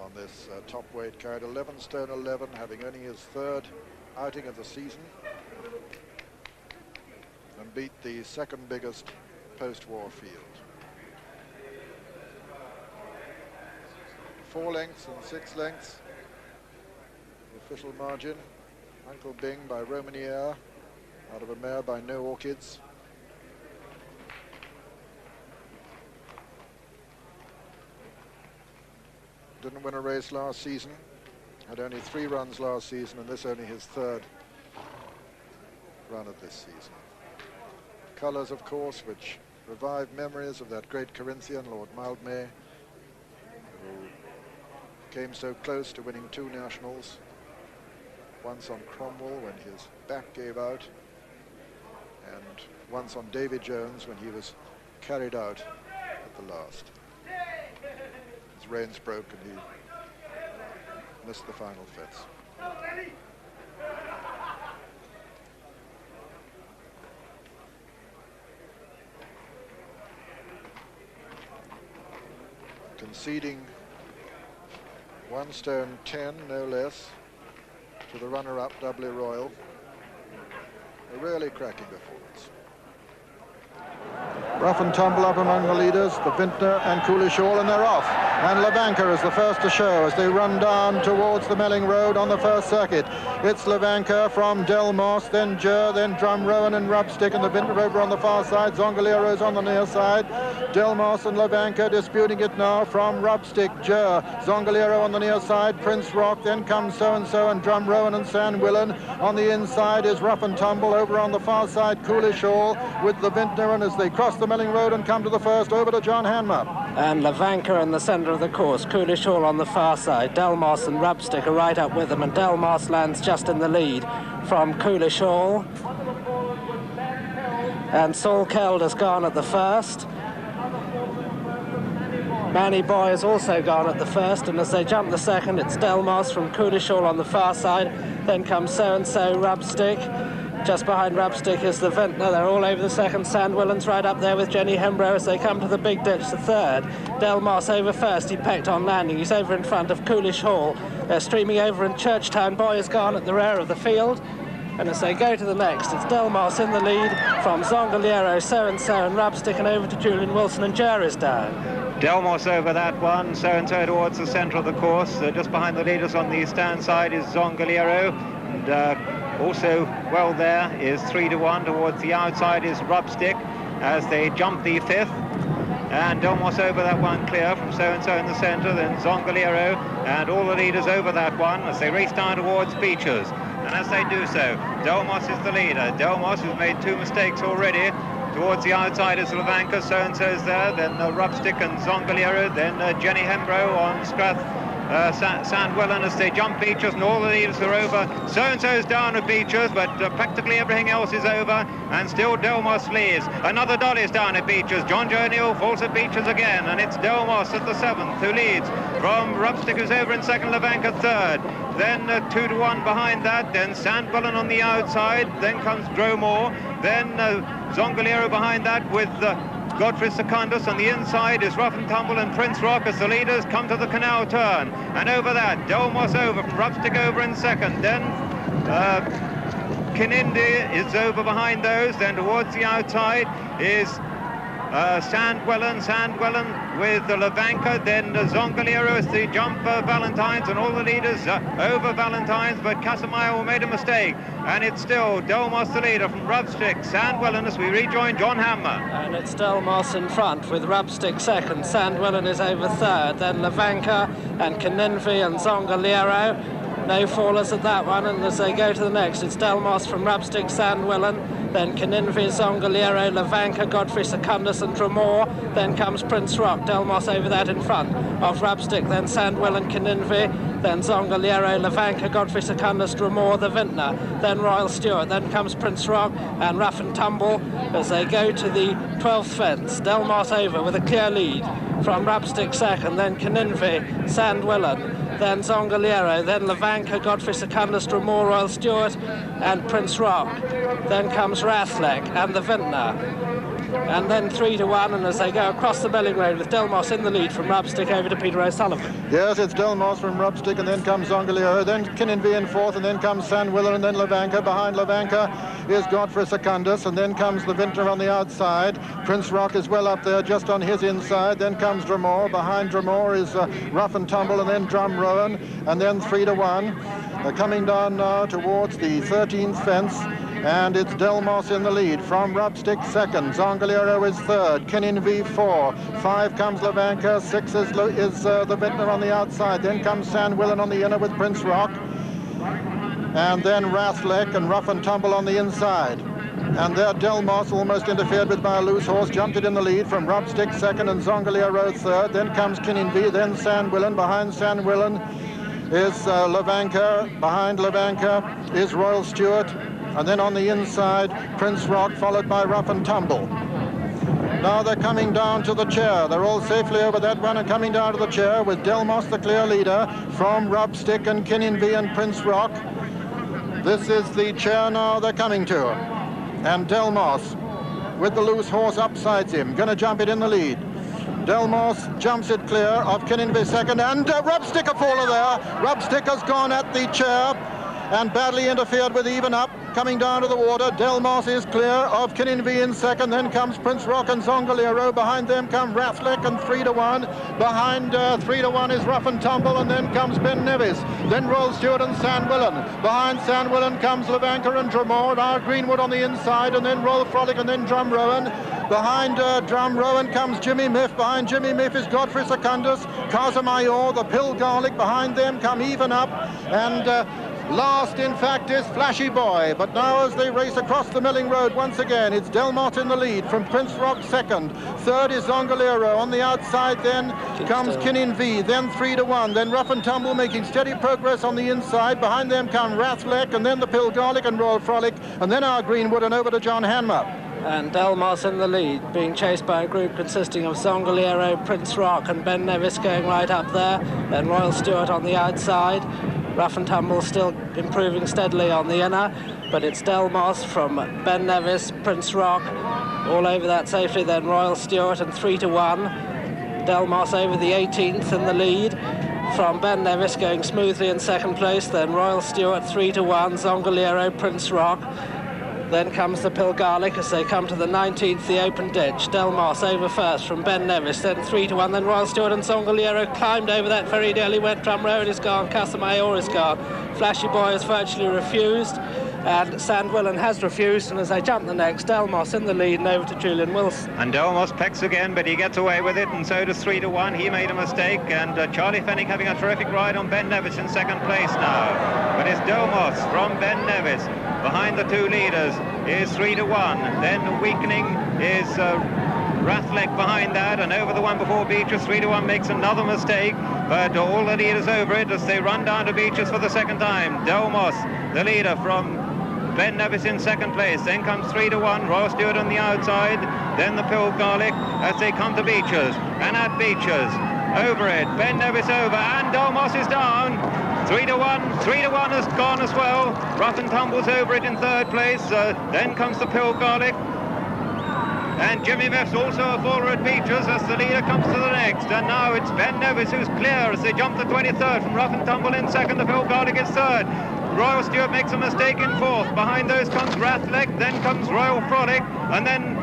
on this top weight. Carried 11 stone 11, having only his third outing of the season, and beat the second biggest post-war field. 4 lengths and 6 lengths. The official margin. Uncle Bing by Romanier, out of a mare by No Orchids. Didn't win a race last season, had only 3 runs last season, and this only his third run of this season. Colours, of course, which revive memories of that great Corinthian, Lord Mildmay, who came so close to winning 2 nationals, once on Cromwell when his back gave out, and once on Davy Jones when he was carried out at the last. His reins broke and he missed the final fence. Conceding 1 stone 10, no less, to the runner-up, Doubly Royal. A really cracking performance. Rough and tumble up among the leaders, the Vintner and Coolish Hall, and they're off. And Levanka is the first to show as they run down towards the Melling Road on the first circuit. It's Levanka from Delmos, then Jur, then Drumrowan and Rubstick, and the Vintner over on the far side. Zongalero's on the near side. Delmos and Levanka disputing it now from Rubstick, Jur, Zongalero on the near side, Prince Rock, then comes So-and-so and Drumrowan and San Willen. On the inside is Rough and Tumble, over on the far side Coolish Hall with the Vintner, and as they cross the Melling Road and come to the first, over to John Hanmer. And Levanka in the centre of the course, Coolish Hall on the far side. Delmos and Rubstick are right up with them, and Delmos lands just in the lead from Coolish Hall. And Saul Keld has gone at the first. Manny Boy has also gone at the first, and as they jump the second, it's Delmos from Coolish Hall on the far side. Then comes So-and-so, Rubstick. Just behind Rubstick is the Vintner. They're all over the second. Sandwillen's right up there with Jenny Hembrow as they come to the big ditch, the third. Delmos over first. He pecked on landing. He's over in front of Coolish Hall. They're streaming over, and Churchtown Boy has gone at the rear of the field. And as they go to the next, it's Delmos in the lead from Zongoliero, So-and-So and Rubstick, and over to Julian Wilson and Jerry's down. Delmos over that one, So-and-So towards the centre of the course. Just behind the leaders on the stand side is Zongoliero, and also well there is 3-1. Towards the outside is Rubstick as they jump the fifth. And Delmos over that one clear from So-and-So in the centre, then Zongoliero and all the leaders over that one as they race down towards Beechers. And as they do so, Delmos is the leader. Delmos, who's made 2 mistakes already. Towards the outside is Levanka, So-and-So's there, then Rubstick and Zongoliero, then Jenny Hembro on Sandwillen as they jump Beechers, and all the leaders are over. So-and-So's down at Beechers, but practically everything else is over, and still Delmos leads. Another Dolly's down at Beechers. John Joe O'Neill falls at Beechers again, and it's Delmos at the 7th who leads from Rubstick, who's over in second, Levanka third. Then 2-1 behind that, then Sandwillen on the outside, then comes Dromore, then Zongoliero behind that with Godfrey Secundus. On the inside is Rough and Tumble and Prince Rock as the leaders come to the canal turn. And over that, Delmos over from Rubstick over in second. Then Kinindi is over behind those. Then towards the outside is Sandwillen with Levanka, then Zongoliero as the jump Valentines, and all the leaders over Valentines, but Casamio made a mistake, and it's still Delmos the leader from Rubstick. Sandwillen as we rejoin John Hammer. And it's Delmos in front with Rubstick second. Sandwillen is over third, then Levanka and Kaninvi and Zongoliero. No fallers at that one, and as they go to the next, it's Delmos from Rubstick, Sandwillen, then Kaninvi, Zongoliero, Levanka, Godfrey Secundus and Dromore, then comes Prince Rock. Delmos over that in front of Rubstick, then Sandwillen, Kaninvi, then Zongoliero, Levanka, Godfrey Secundus, Dromore, the vintner, then Royal Stewart, then comes Prince Rock and Rough and Tumble as they go to the 12th fence. Delmos over with a clear lead from Rubstick second, then Kaninvi, Sandwillen, then Zongoliero, then Levanka, Godfrey Secundus, Dromore, Royal Stewart and Prince Rock. Then comes Rathlek and the vintner. And then 3-1, and as they go across the Belling Road with Delmos in the lead from Rubstick over to Peter O'Sullivan. Yes, it's Delmos from Rubstick, and then comes Zongoliero, then Kinninby in fourth, and then comes Sandwillen, and then Levanka. Behind Levanka is Godfrey Secundus, and then comes the vintner on the outside. Prince Rock is well up there, just on his inside. Then comes Dromore. Behind Dromore is Rough and Tumble, and then Drum Rowan, and then 3-1. They're coming down now towards the 13th fence. And it's Delmos in the lead from Rubstick second. Zongoliero is third. Kinninby 4. 5 comes Levanka. 6 is the vintner on the outside. Then comes Sandwillen on the inner with Prince Rock. And then Rathlek and Rough and Tumble on the inside. And there Delmos, almost interfered with by a loose horse, jumped it in the lead from Rubstick second and Zongoliero third. Then comes Kinninby, then Sandwillen. Behind Sandwillen is Levanka. Behind Levanka is Royal Stewart. And then on the inside, Prince Rock, followed by Rough and Tumble. Now they're coming down to the chair. They're all safely over that one and coming down to the chair with Delmos, the clear leader, from Rubstick and Kinninby and Prince Rock. This is the chair now they're coming to. And Delmos, with the loose horse upsides him, going to jump it in the lead. Delmos jumps it clear of Kinninby second, and Rubstick a faller there. Rubstick has gone at the chair and badly interfered with even up. Coming down to the water, Delmos is clear of Kinninby in second, then comes Prince Rock and Zongoliero. Behind them come Rathlek and 3-1. Behind 3-1 is Rough and Tumble, and then comes Ben Nevis. Then Royal Stewart and Sandwillen. Behind Sandwillen comes Levanka and Dromore, now Greenwood on the inside, and then Royal Frolic, and then Drum Rowan. Behind Drum Rowan comes Jimmy Miff. Behind Jimmy Miff is Godfrey Secundus, Casamayor, the Pill Garlic. Behind them come Even Up, and last, in fact, is Flashy Boy. But now as they race across the Milling Road once again, it's Delmos in the lead from Prince Rock second. Third is Zongoliero. On the outside then comes Kinninby, then 3-1. Then Rough and Tumble making steady progress on the inside. Behind them come Rathlek, and then the Pill Garlic and Royal Frolic, and then our Greenwood, and over to John Hanmer. And Delmos in the lead, being chased by a group consisting of Zongoliero, Prince Rock and Ben Nevis going right up there. Then Royal Stewart on the outside. Rough and Tumble still improving steadily on the inner, but it's Delmos from Ben Nevis, Prince Rock, all over that safely, then Royal Stewart and 3-1. Delmos over the 18th in the lead from Ben Nevis going smoothly in second place, then Royal Stewart 3-1, Zongoliero, Prince Rock. Then comes the Pilgarlic as they come to the 19th, the open ditch. Delmos over first from Ben Nevis, then 3-1, then Royal Stewart and Zongoliero climbed over that very nearly. Wet Drum Road is gone, Casamayor is gone. Flashy Boy has virtually refused, and Sandwillen has refused, and as they jump the next, Delmos in the lead and over to Julian Wilson. And Delmos pecks again, but he gets away with it, and so does 3-1. He made a mistake, and Charlie Fennick having a terrific ride on Ben Nevis in second place now. But it's Delmos from Ben Nevis. Behind the two leaders is 3-1. Then weakening is Rathlek behind that, and over the one before Beaches. 3-1 makes another mistake, but all the leaders over it as they run down to Beaches for the second time. Delmos, the leader from Ben Nevis in second place. Then comes 3-1, Royal Stewart on the outside. Then the Pilgarlic as they come to Beaches. And at Beaches, over it, Ben Nevis over, and Delmos is down. 3-1 has gone as well. Rough and Tumble's over it in third place. Then comes the Pilgarlic. And Jimmy Meff's also a faller at Beaches as the leader comes to the next. And now it's Ben Nevis who's clear as they jump the 23rd from Rough and Tumble in second. The Pilgarlic is third. Royal Stewart makes a mistake in fourth. Behind those comes Rathlek, then comes Royal Frolic, and then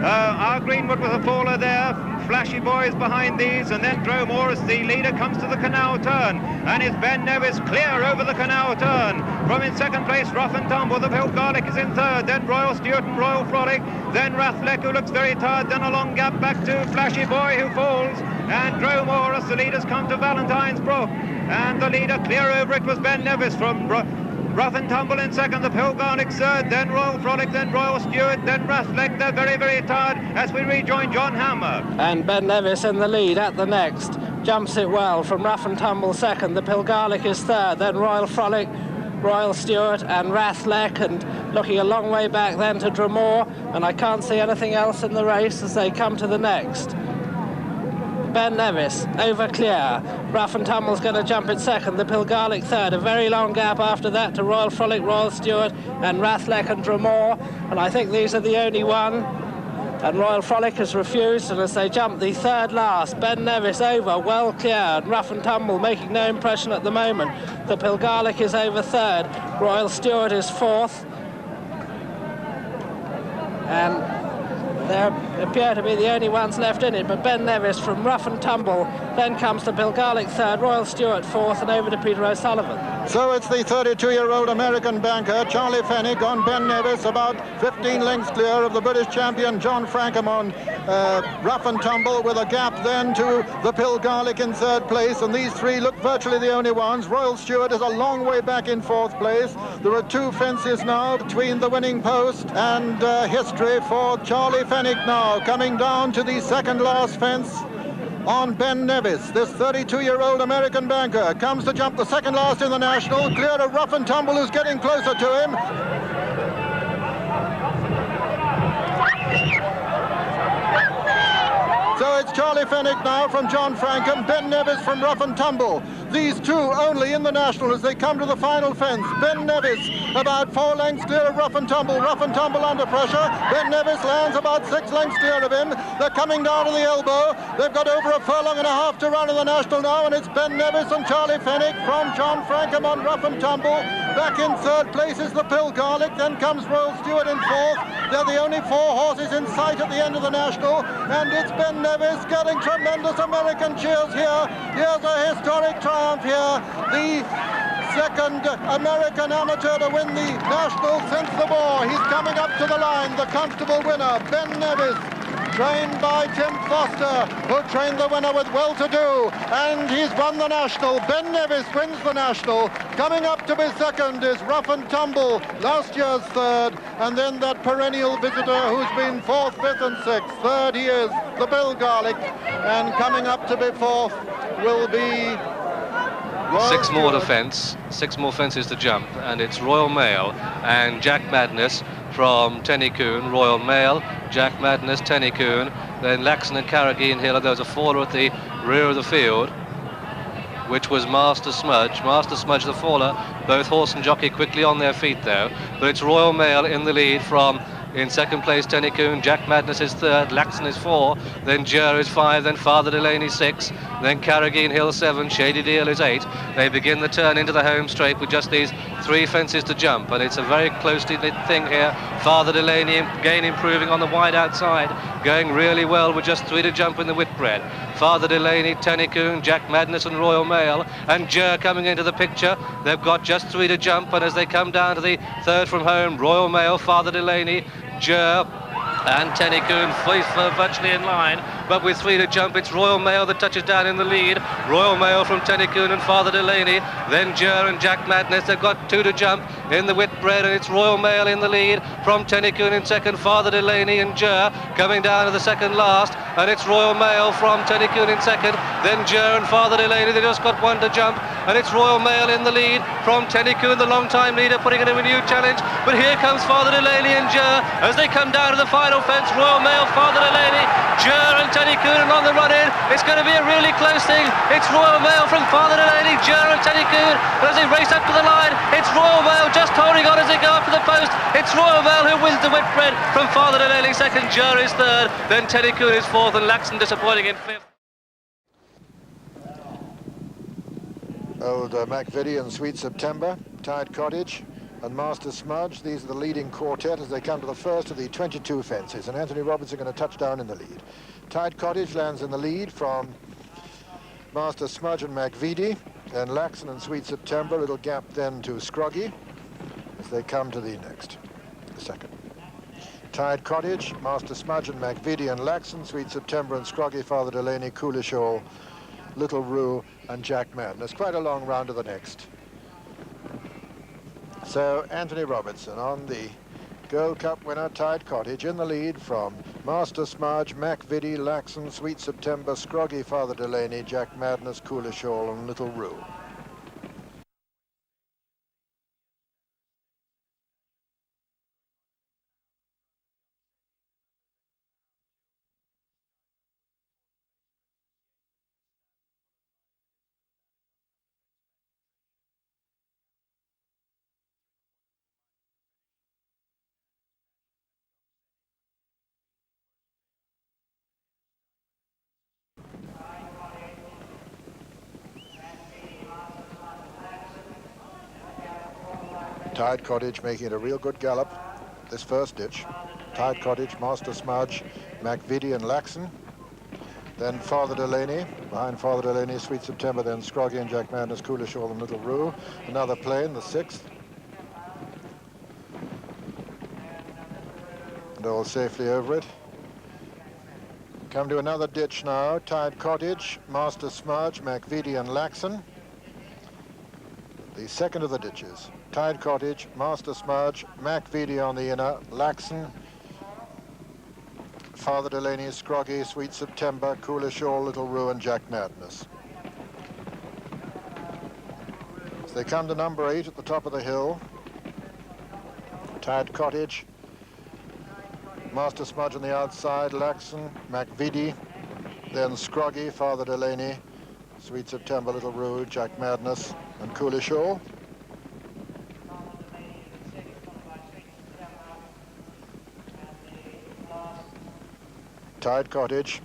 our Greenwood with a faller there. Flashy Boy is behind these, and then Dromore as the leader comes to the canal turn, and is Ben Nevis clear over the canal turn. From in second place, Rough and Tumble. The Pilgarlic is in third, then Royal Stewart and Royal Frolic, then Rathlek who looks very tired, then a long gap back to Flashy Boy who falls, and Dromore as the leaders come to Valentine's Brook. And the leader clear over it was Ben Nevis from Rough and Tumble in second, the Pilgarlic third, then Royal Frolic, then Royal Stewart, then Rathlek. They're very, very tired as we rejoin John Hammer. And Ben Nevis in the lead at the next. Jumps it well from Rough and Tumble second, the Pilgarlic is third, then Royal Frolic, Royal Stewart and Rathlek, and looking a long way back then to Dromore, and I can't see anything else in the race as they come to the next. Ben Nevis over clear. Rough and Tumble's going to jump it second. The Pilgarlic third. A very long gap after that to Royal Frolic, Royal Stewart and Rathlek and Dromore. And I think these are the only one. And Royal Frolic has refused, and as they jump the third last, Ben Nevis over, well clear, and Rough and Tumble making no impression at the moment. The Pilgarlic is over third. Royal Stewart is fourth. And there appear to be the only ones left in it, but Ben Nevis from Rough and Tumble, then comes the Pilgarlic third, Royal Stewart fourth, and over to Peter O'Sullivan. So it's the 32-year-old American banker, Charlie Fennick, on Ben Nevis, about 15 lengths clear of the British champion, John Frankham, on Rough and Tumble, with a gap then to the Pilgarlic in third place, and these three look virtually the only ones. Royal Stewart is a long way back in fourth place. There are two fences now between the winning post and history for Charlie Fennick now, coming down to the second last fence on Ben Nevis. This 32-year-old American banker comes to jump the second last in the National, clear of Rough and Tumble, who's getting closer to him. So it's Charlie Fennick now from John Frankham, Ben Nevis from Rough and Tumble. These two only in the National as they come to the final fence. Ben Nevis about 4 lengths clear of Rough and Tumble. Rough and Tumble under pressure. Ben Nevis lands about 6 lengths clear of him. They're coming down to the elbow. They've got over a furlong and a half to run in the National now, and it's Ben Nevis and Charlie Fennick from John Frankham on Rough and Tumble. Back in third place is the Pilgarlic. Then comes Royal Stewart in fourth. They're the only 4 horses in sight at the end of the National, and it's Ben Nevis getting tremendous American cheers here. Here's a historic triumph here. The second American amateur to win the National since the war. He's coming up to the line, the comfortable winner, Ben Nevis, trained by Tim Foster, who trained the winner with Well-To-Do, and he's won the National. Ben Nevis wins the National. Coming up to be second is Rough and Tumble, last year's third, and then that perennial visitor who's been fourth, fifth and sixth. Third he is the Pilgarlic, and coming up to be fourth will be Six more fences to jump, and it's Royal Mail and Jack Madness from Tenny Coon. Royal Mail, Jack Madness, Tenny Coon, then Laxon and Carrageen Hill. There was a faller at the rear of the field, which was Master Smudge. Master Smudge the faller, both horse and jockey quickly on their feet though, but it's Royal Mail in the lead from In second place, Tennycoon. Jack Madness is third. Laxon is 4. Then Jur is 5. Then Father Delaney 6. Then Carrageen Hill 7. Shady Deal is 8. They begin the turn into the home straight with just these 3 fences to jump, and it's a very closely knit thing here. Father Delaney again improving on the wide outside, going really well with just 3 to jump in the Whitbread. Father Delaney, Tennycoon, Jack Madness and Royal Mail, and Jur coming into the picture. They've got just 3 to jump, and as they come down to the third from home, Royal Mail, Father Delaney, Jur and Tennycoon virtually in line, but with 3 to jump, it's Royal Mail that touches down in the lead. Royal Mail from Tennycoon and Father Delaney, then Jur and Jack Madness. They've got 2 to jump in the Whitbread, and it's Royal Mail in the lead from Tennycoon in second, Father Delaney and Jur coming down to the second last, and it's Royal Mail from Tennycoon in second, then Jur and Father Delaney. They just got 1 to jump, and it's Royal Mail in the lead from Tennycoon, the long-time leader, putting in a renewed challenge. But here comes Father Delaney and Jur as they come down to the final fence. Royal Mail, Father Delaney, Jur and Tennycoon, and on the run in, it's going to be a really close thing. It's Royal Mail from Father Delaney, Jur and Tennycoon, and as they race up to the line, it's Royal Mail just holding on as they go up to the post. It's Royal Mail who wins the Whitbread from Father Delaney second, Jur is third, then Tennycoon is fourth, and Laxon disappointing in fifth. Old MacVitie and Sweet September, Tide Cottage and Master Smudge. These are the leading quartet as they come to the first of the 22 fences, and Anthony Robertson going to touch down in the lead. Tide Cottage lands in the lead from Master Smudge and MacVitie, then Laxon and Sweet September. Little gap then to Scroggy as they come to the second. Tide Cottage, Master Smudge and MacVitie and Laxon, Sweet September and Scroggy, Father Delaney, Coolish Hall, Little Roo and Jack Madness. Quite a long round to the next. So Anthony Robertson on the Gold Cup winner, Tide Cottage, in the lead from Master Smudge, MacVitie, Laxon, Sweet September, Scroggy, Father Delaney, Jack Madness, Coolish Hall and Little Roo. Tide Cottage making it a real good gallop, this first ditch. Tide Cottage, Master Smudge, MacVitie and Laxon. Then Father Delaney, behind Father Delaney, Sweet September, then Scroggy and Jack Madness, Coolish Hall and Little Roo. Another plane, the 6th. And all safely over it. Come to another ditch now, Tide Cottage, Master Smudge, MacVitie and Laxon. The second of the ditches. Tide Cottage, Master Smudge, MacVitie on the inner, Laxon, Father Delaney, Scroggy, Sweet September, Coolish Hall, Little Roo and Jack Madness. As they come to number 8 at the top of the hill, Tide Cottage, Master Smudge on the outside, Laxon, MacVitie, then Scroggy, Father Delaney, Sweet September, Little Roo, Jack Madness and Coolish Hall. Tide Cottage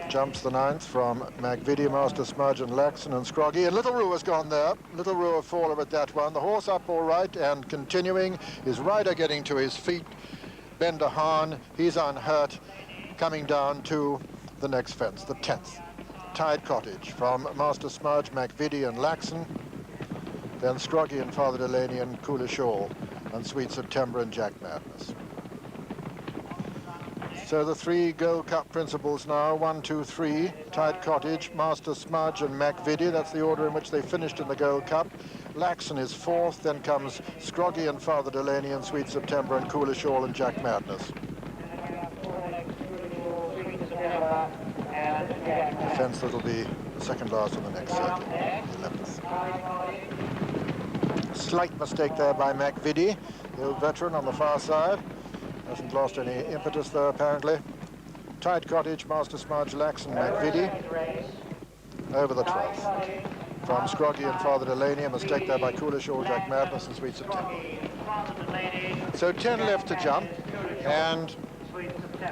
jumps the 9th from MacVitie, Master Smudge and Laxon and Scroggy, and Little Roo has gone there. Little Roo have fallen at that one. The horse up all right and continuing, his rider getting to his feet. Bender Hahn, he's unhurt, coming down to the next fence, the 10th. Tide Cottage from Master Smudge, MacVitie and Laxon, then Scroggy and Father Delaney and Coolish Hall and Sweet September and Jack Madness. So the 3 Gold Cup principals now, 1, 2, 3, Tide Cottage, Master Smudge and MacVitie. That's the order in which they finished in the Gold Cup. Laxon is 4th, then comes Scroggy and Father Delaney and Sweet September and Coolish Hall and Jack Madness. The fence that'll be the second last on the next circuit, the 11th. Slight mistake there by MacVitie, the old veteran on the far side. Hasn't lost any impetus there, apparently. Tide Cottage, Master Smudge, Laxon, MacVitie. Over the 12th. From Scroggy and Father Delaney, a mistake there by Coolish Hall, Jack Madness and Sweet September. So 10 left to jump, and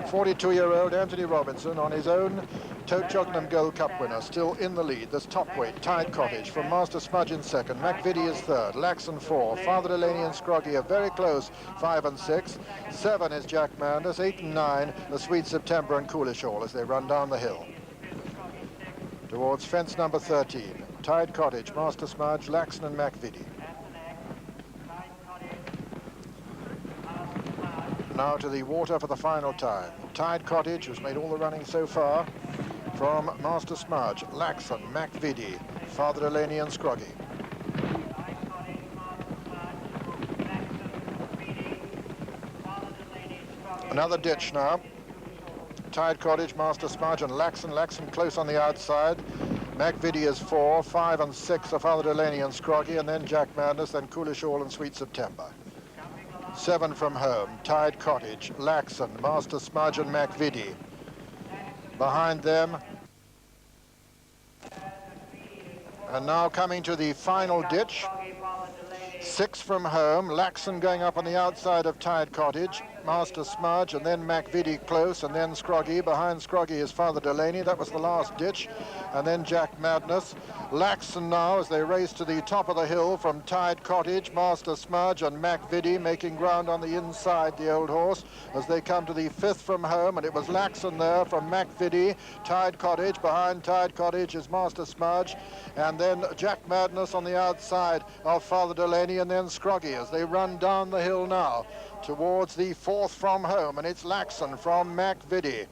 42-year-old Anthony Robinson on his own Tote Cheltenham Gold Cup winner, still in the lead. There's top weight, Tide Cottage from Master Smudge in second. McVitie is third, Laxon 4. Father Delaney and Scroggy are very close, 5 and 6. 7 is Jack Manders, 8 and 9, the Sweet September and Coolish Hall as they run down the hill. Towards fence number 13, Tide Cottage, Master Smudge, Laxon and McVitie. Now to the water for the final time. Tide Cottage, who's made all the running so far, from Master Smudge, Laxon, McVitie, Father Delaney and Scroggy. Another ditch now. Tide Cottage, Master Smudge and Laxon. Laxon close on the outside. McVitie is 4, 5 and 6 are Father Delaney and Scroggy, and then Jack Madness, then Coolish Hall and Sweet September. 7 from home, Tide Cottage, Laxon, Master Smudge and McVitie. Behind them, and now coming to the final ditch, 6 from home, Laxon going up on the outside of Tide Cottage, Master Smudge and then McVitie close, and then Scroggy. Behind Scroggy is Father Delaney. That was the last ditch. And then Jack Madness. Laxon now as they race to the top of the hill from Tide Cottage, Master Smudge and McVitie making ground on the inside, the old horse, as they come to the 5th from home, and it was Laxon there from McVitie. Tide Cottage. Behind Tide Cottage is Master Smudge, and then Jack Madness on the outside of Father Delaney, and then Scroggy as they run down the hill now towards the 4th from home, and it's Laxon from McVitie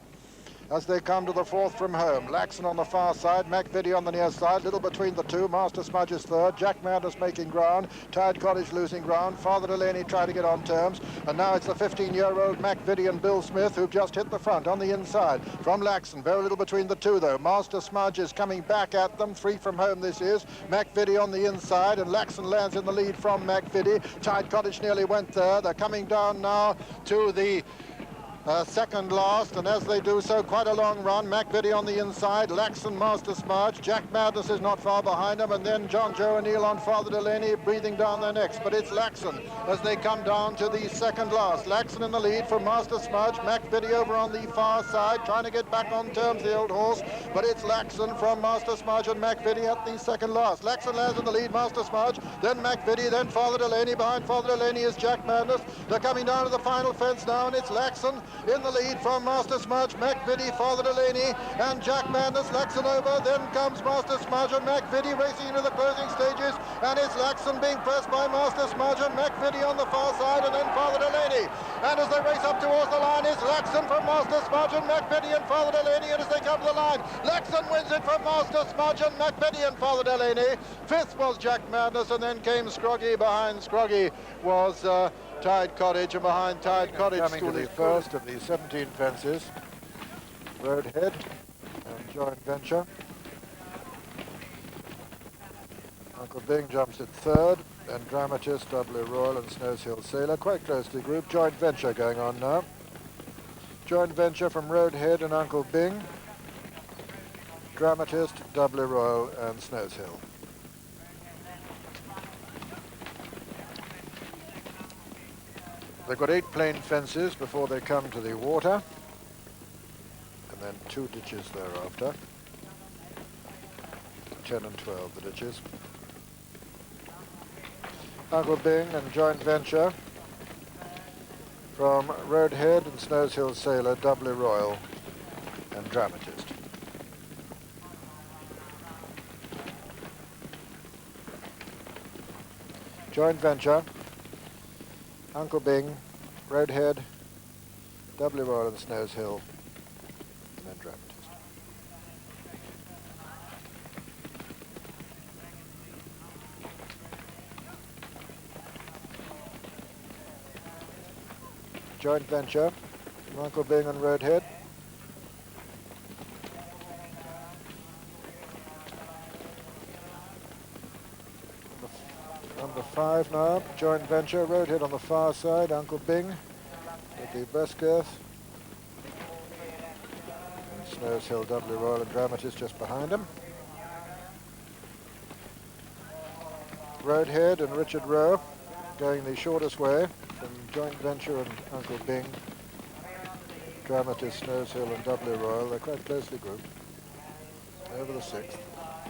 as they come to the 4th from home. Laxon on the far side, McVitie on the near side, little between the two. Master Smudge is third, Jack Madness making ground, Tide Cottage losing ground, Father Delaney trying to get on terms, and now it's the 15-year-old McVitie and Bill Smith who've just hit the front on the inside from Laxon. Very little between the two though. Master Smudge is coming back at them, 3 from home this is. McVitie on the inside, and Laxon lands in the lead from McVitie. Tide Cottage nearly went there. They're coming down now to the second last, and as they do so, quite a long run. McVitie on the inside, Laxon, Master Smudge, Jack Madness is not far behind them, and then John Joe O'Neill on Father Delaney breathing down their necks. But it's Laxon as they come down to the second last. Laxon in the lead from Master Smudge, McVitie over on the far side trying to get back on terms, the old horse, but it's Laxon from Master Smudge and McVitie at the second last. Laxon lands in the lead, Master Smudge, then McVitie, then Father Delaney. Behind Father Delaney is Jack Madness. They're coming down to the final fence now, and it's Laxon in the lead from Master Smudge, McVitie, Father Delaney, and Jack Madness. Laxon over, then comes Master Smudge and McVitie racing into the closing stages, and it's Laxon being pressed by Master Smudge and McVitie on the far side, and then Father Delaney. And as they race up towards the line is Laxon from Master Smudge and McVitie and Father Delaney, and as they come to the line, Laxon wins it from Master Smudge and McVitie and Father Delaney. 5th was Jack Madness, and then came Scroggy. Behind Scroggy was Tide Cottage, and behind Tide Cottage coming to the first of the 17 fences, Roadhead and Joint Venture. Uncle Bing jumps at 3rd, and Dramatist, W. Royal and Snows Hill Sailor quite close to the group. Joint Venture going on now. Joint Venture from Roadhead and Uncle Bing, Dramatist, W. Royal and Snows Hill. They've got 8 plain fences before they come to the water, and then 2 ditches thereafter. 10 and 12, the ditches. Uncle Bing and Joint Venture from Roadhead and Snows Hill Sailor, W. Royal and Dramatist. Joint Venture, Uncle Bing, Roadhead, W. Royal and Snows Hill, and then Dramatist. Joint Venture from Uncle Bing and Roadhead. Number 5 now, Joint Venture, Roadhead on the far side, Uncle Bing with the breast girth. And Snows Hill, W. Royal and Dramatist just behind him. Roadhead and Richard Rowe going the shortest way from Joint Venture and Uncle Bing. Dramatist, Snows Hill and Doubly Royal, they're quite closely grouped. Over the 6th.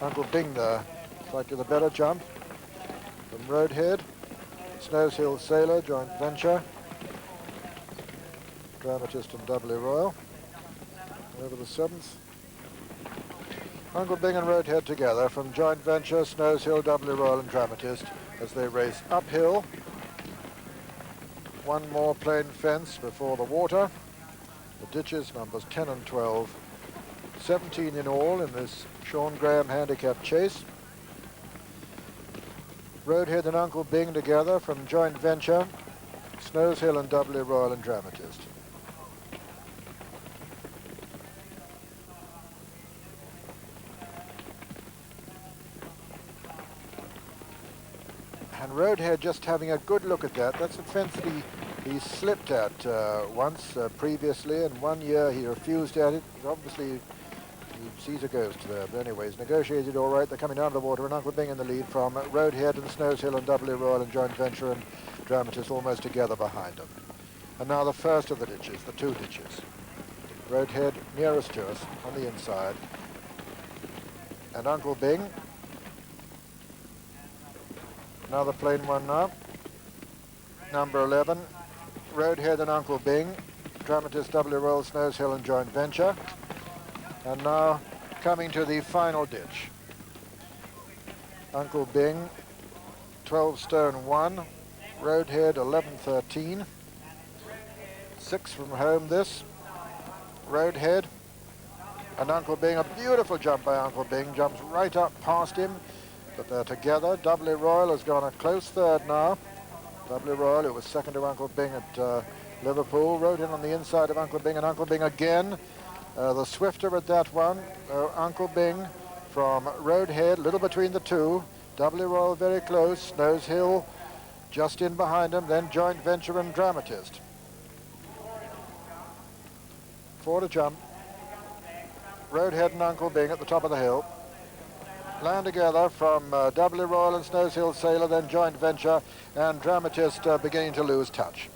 Uncle Bing there, slightly the better jump. From Roadhead, Snows Hill Sailor, Joint Venture. Dramatist and Doubly Royal. Over the 7th. Uncle Bing and Roadhead together from Joint Venture, Snows Hill, Doubly Royal and Dramatist as they race uphill. One more plain fence before the water. The ditches, numbers 10 and 12. 17 in all in this Sean Graham handicap chase. Roadhead and Uncle Bing together from Joint Venture, Snows Hill and Doubly Royal and Dramatist. And Roadhead just having a good look at that. That's a fence that he slipped at once previously, and 1 year he refused at it. Obviously, he sees a ghost there. But anyways, negotiated all right. They're coming down to the water, and Uncle Bing in the lead from Roadhead and Snows Hill and Doubly Royal and Joint Venture and Dramatist almost together behind them. And now the first of the ditches, the 2 ditches. Roadhead nearest to us on the inside. And Uncle Bing. Another plain one now. Number 11. Roadhead and Uncle Bing. Dramatist, Doubly Royal, Snows Hill and Joint Venture. And now coming to the final ditch. Uncle Bing, 12 stone 1. Roadhead, 11-13. 6 from home this. Roadhead. And Uncle Bing, a beautiful jump by Uncle Bing. Jumps right up past him. But they're together. Doubly Royal has gone a close 3rd now. Doubly Royal, who was 2nd to Uncle Bing at Liverpool, rode in on the inside of Uncle Bing, and Uncle Bing again. The swifter at that one, Uncle Bing from Roadhead, little between the 2. Doubly Royal very close. Snows Hill just in behind him. Then Joint Venture and Dramatist. 4 to jump. Roadhead and Uncle Bing at the top of the hill. Land together from Doubly Royal and Snows Hill Sailor, then Joint Venture and Dramatist beginning to lose touch.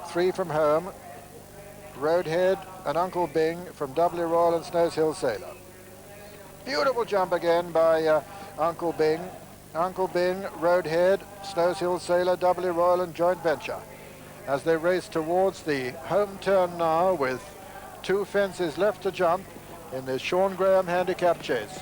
3 from home. Roadhead and Uncle Bing from Doubly Royal and Snows Hill Sailor. Beautiful jump again by Uncle Bing. Uncle Bing, Roadhead, Snows Hill Sailor, Doubly Royal and Joint Venture. As they race towards the home turn now with 2 fences left to jump in this Sean Graham handicap chase.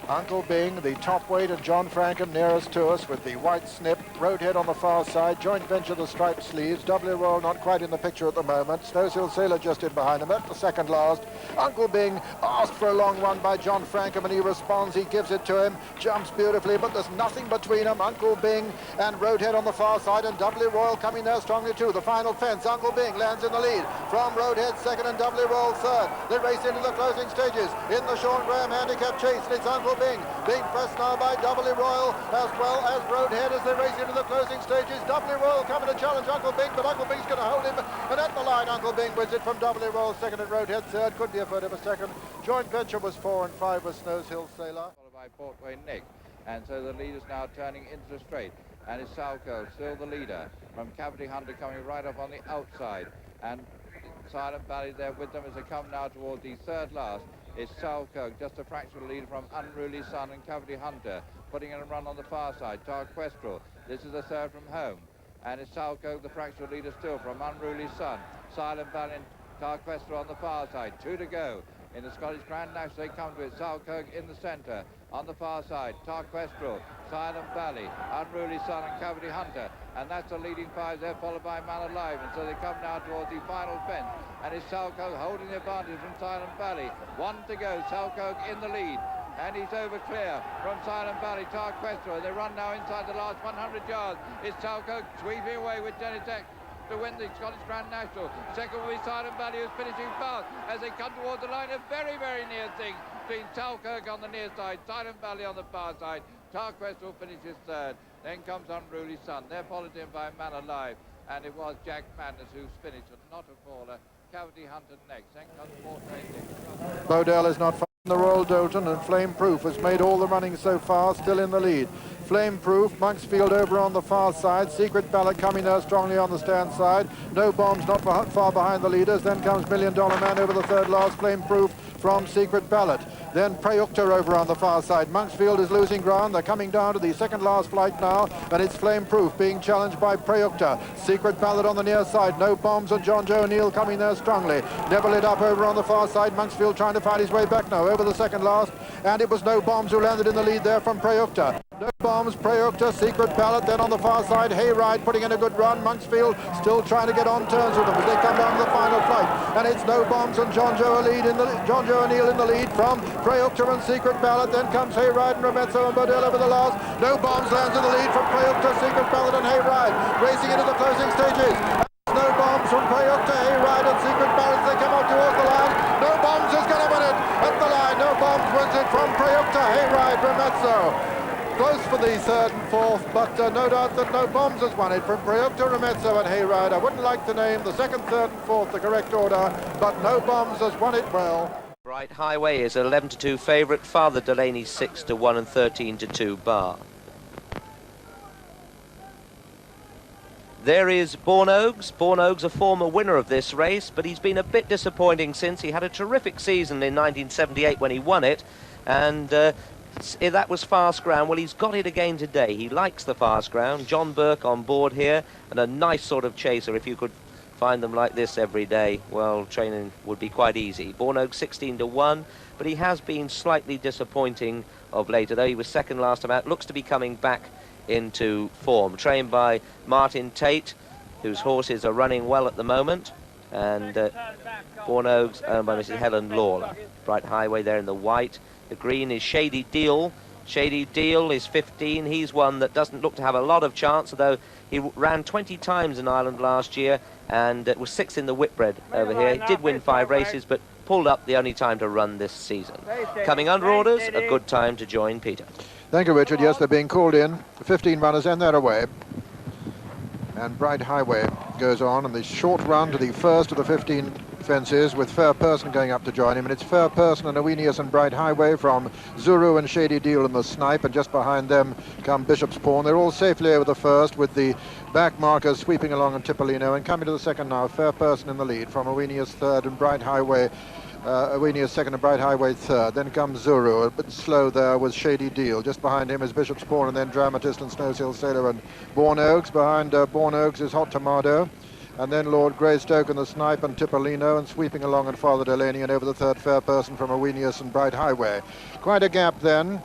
Uncle Bing, the top weight, and John Frankham nearest to us with the white snip. Roadhead on the far side, Joint Venture the striped sleeves. Doubly Royal not quite in the picture at the moment. Snows Hill Sailor just in behind him at the 2nd last. Uncle Bing asked for a long one by John Frankham, and he responds. He gives it to him, jumps beautifully, but there's nothing between them. Uncle Bing and Roadhead on the far side, and Doubly Royal coming there strongly too. The final fence, Uncle Bing lands in the lead from Roadhead 2nd and Doubly Royal 3rd. They race into the closing stages in the Sean Graham handicap chase, and it's Uncle Bing being pressed now by Doubly Royal as well as Roadhead as they race into the closing stages. Doubly Royal coming to challenge Uncle Bing, but Uncle Bing's going to hold him, and at the line Uncle Bing wins it from Doubly Royal 2nd and Roadhead 3rd. Could be a third of a 2nd. Joint Venture was 4 and 5 was Snows Hill Sailor. Followed by Portway Nick, and so the lead is now turning into the straight, and it's Salco still the leader from Cavity Hunter coming right up on the outside, and Silent Valley there with them as they come now towards the 3rd last. It's Salco, just a fractional lead from Unruly Sun and Cavity Hunter, putting in a run on the far side. Tarquestral, this is the 3rd from home, and it's Salco, the fractional leader still from Unruly Sun. Silent Valley and Tarquestral on the far side, 2 to go. In the Scottish Grand National, they come to it. Salco in the centre. On the far side, Tarquestral, Silent Valley, Unruly Sun and Cavity Hunter. And that's the leading 5 there, followed by Man Alive. And so they come now towards the final fence. And it's Salco holding the advantage from Silent Valley. 1 to go, Salco in the lead. And he's over clear from Silent Valley, Tarquestral. They run now inside the last 100 yards. It's Salco sweeping away with Genitech to win the Scottish Grand National. 2nd will be Silent Valley, who's finishing fast as they come towards the line. A very, very near thing between Talkirk on the near side, Silent Valley on the far side. Tarquestral finishes 3rd. Then comes Unruly Sun. They're followed in by Man Alive, and it was Jack Madness who's finished, and not a faller. Cavity Hunter next. Then comes Portrait. Bodell is not The Royal Doulton, and Flame Proof has made all the running so far, still in the lead. Flame Proof, Monksfield over on the far side, Secret Ballot coming there strongly on the stand side. No Bombs not far behind the leaders. Then comes $1 Million Man over the third last, Flame Proof from Secret Ballot. Then Prayukta over on the far side. Monksfield is losing ground. They're coming down to the second last flight now, and it's Flame Proof being challenged by Prayukta. Secret Ballot on the near side. No Bombs and John Joe O'Neill coming there strongly. Never lit up over on the far side. Monksfield trying to find his way back now over the second last, and it was No Bombs who landed in the lead there from Prayukta. No Bombs, Prayukta, Secret Ballot, then on the far side, Hayride putting in a good run. Monksfield still trying to get on terms with them as they come down to the final flight. And it's No Bombs and John Joe O'Neill in the lead from Prayukta and Secret Ballot. Then comes Hayride and Romezzo and Bodell over the last. No Bombs lands in the lead from Prayukta, Secret Ballot and Hayride, racing into the closing stages. No Bombs from Prayukta, Hayride and Secret Ballot. They come up towards the line. No Bombs is going to win it at the line. No Bombs wins it from Prayukta, Hayride, Romezzo. Close for the third and fourth, but no doubt that No Bombs has won it from Prayukta, Romezzo and Hayride. I wouldn't like to name the second, third and fourth the correct order, but No Bombs has won it well. Bright Highway is 11-2 favourite. Father Delaney 6-1 and 13-2 bar. There is Bourne Oaks. Bourne Oaks, a former winner of this race, but he's been a bit disappointing since. He had a terrific season in 1978 when he won it, and that was fast ground. Well, he's got it again today. He likes the fast ground. John Burke on board here, and a nice sort of chaser. If you could find them like this every day, well, training would be quite easy. Bourne Oaks 16-1, but he has been slightly disappointing of late, although he was second last time out. Looks to be coming back into form. Trained by Martin Tate, whose horses are running well at the moment, and Bourne Oaks owned by Mrs. Helen Lawler. Bright Highway there in the white. The green is Shady Deal. Shady Deal is 15. He's one that doesn't look to have a lot of chance, although he ran 20 times in Ireland last year and was 6th in the Whitbread over here. He did win 5 races, but pulled up the only time to run this season. Coming under orders, a good time to join Peter. Thank you, Richard. Yes, they're being called in. 15 runners and they're away. And Bright Highway goes on, and the short run to the first of the 15 fences with Fair Person going up to join him, and it's Fair Person and Owenius and Bright Highway from Zuru and Shady Deal in the Snipe, and just behind them come Bishop's Pawn. They're all safely over the first with the back markers sweeping along on Tipolino, and coming to the second now, Fair Person in the lead from Owenius third and Bright Highway. Owenius second and Bright Highway third. Then comes Zuru, a bit slow there with Shady Deal. Just behind him is Bishop's Pawn, and then Dramatist and Snows Hill Sailor and Bourne Oaks. Behind Bourne Oaks is Hot Tomato. And then Lord Greystoke and the Snipe and Tipolino, and sweeping along and Father Delaney, and over the third Fair Person from Owenius and Bright Highway. Quite a gap then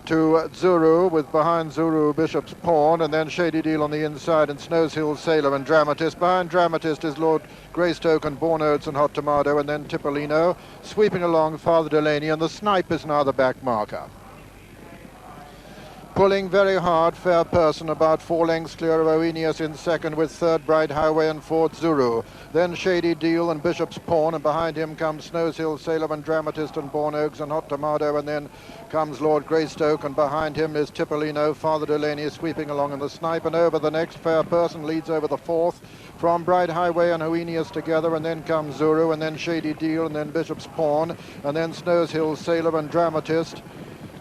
to Zuru, with behind Zuru Bishop's Pawn, and then Shady Deal on the inside, and Snows Hill Sailor and Dramatist. Behind Dramatist is Lord Greystoke and Bourne Oats and Hot Tomato, and then Tipolino. Sweeping along Father Delaney, and the Snipe is now the back marker. Pulling very hard, Fair Person, about 4 lengths clear of Owenius in second, with third Bright Highway and fourth Zuru. Then Shady Deal and Bishop's Pawn, and behind him comes Snows Hill Sailor and Dramatist and Bourne Oaks and Hot Tomato, and then comes Lord Greystoke, and behind him is Tipolino. Father Delaney sweeping along in the Snipe, and over the next Fair Person leads over the fourth from Bright Highway and Owenius together, and then comes Zuru, and then Shady Deal, and then Bishop's Pawn, and then Snows Hill Sailor and Dramatist.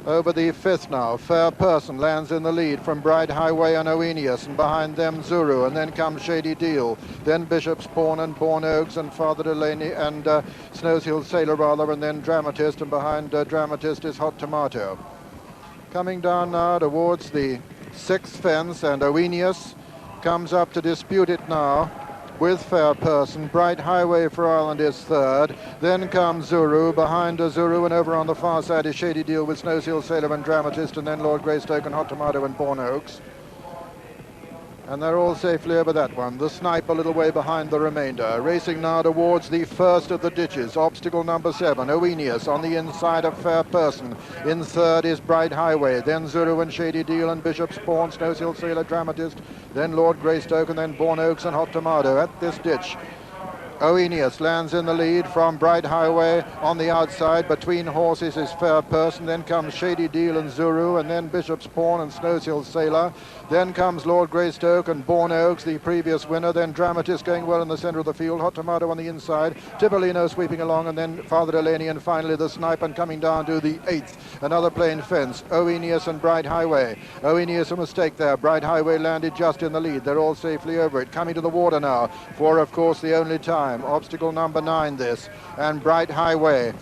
Over the fifth now, Fair Person lands in the lead from Bright Highway and Owenius, and behind them Zuru, and then comes Shady Deal, then Bishop's Pawn and Bourne Oaks and Father Delaney and Snows Hill Sailor rather, and then Dramatist, and behind Dramatist is Hot Tomato. Coming down now towards the sixth fence, and Owenius comes up to dispute it now with Fair Person. Bright Highway for Ireland is third. Then comes Zuru. Behind Zuru and over on the far side is Shady Deal with Snows Hill Sailor and Dramatist, and then Lord Greystoke and Hot Tomato and Bourne Oaks. And they're all safely over that one. The Snipe a little way behind the remainder. Racing now towards the first of the ditches. Obstacle number 7, Owenius on the inside of Fair Person. In third is Bright Highway. Then Zuru and Shady Deal and Bishop's Pawn, Snows Hill Sailor, Dramatist. Then Lord Greystoke, and then Bourne Oaks and Hot Tomato at this ditch. Oenius lands in the lead from Bright Highway on the outside. Between horses is Fair Person. Then comes Shady Deal and Zuru, and then Bishop's Pawn and Snowshill Sailor. Then comes Lord Greystoke and Bourne Oaks, the previous winner. Then Dramatist going well in the centre of the field. Hot Tomato on the inside. Tipolino sweeping along, and then Father Delaney, and finally the Sniper coming down to the 8th. Another plain fence. Oenius and Bright Highway. Oenius a mistake there. Bright Highway landed just in the lead. They're all safely over it. Coming to the water now for, of course, the only time. Obstacle number 9 this. And Bright Highway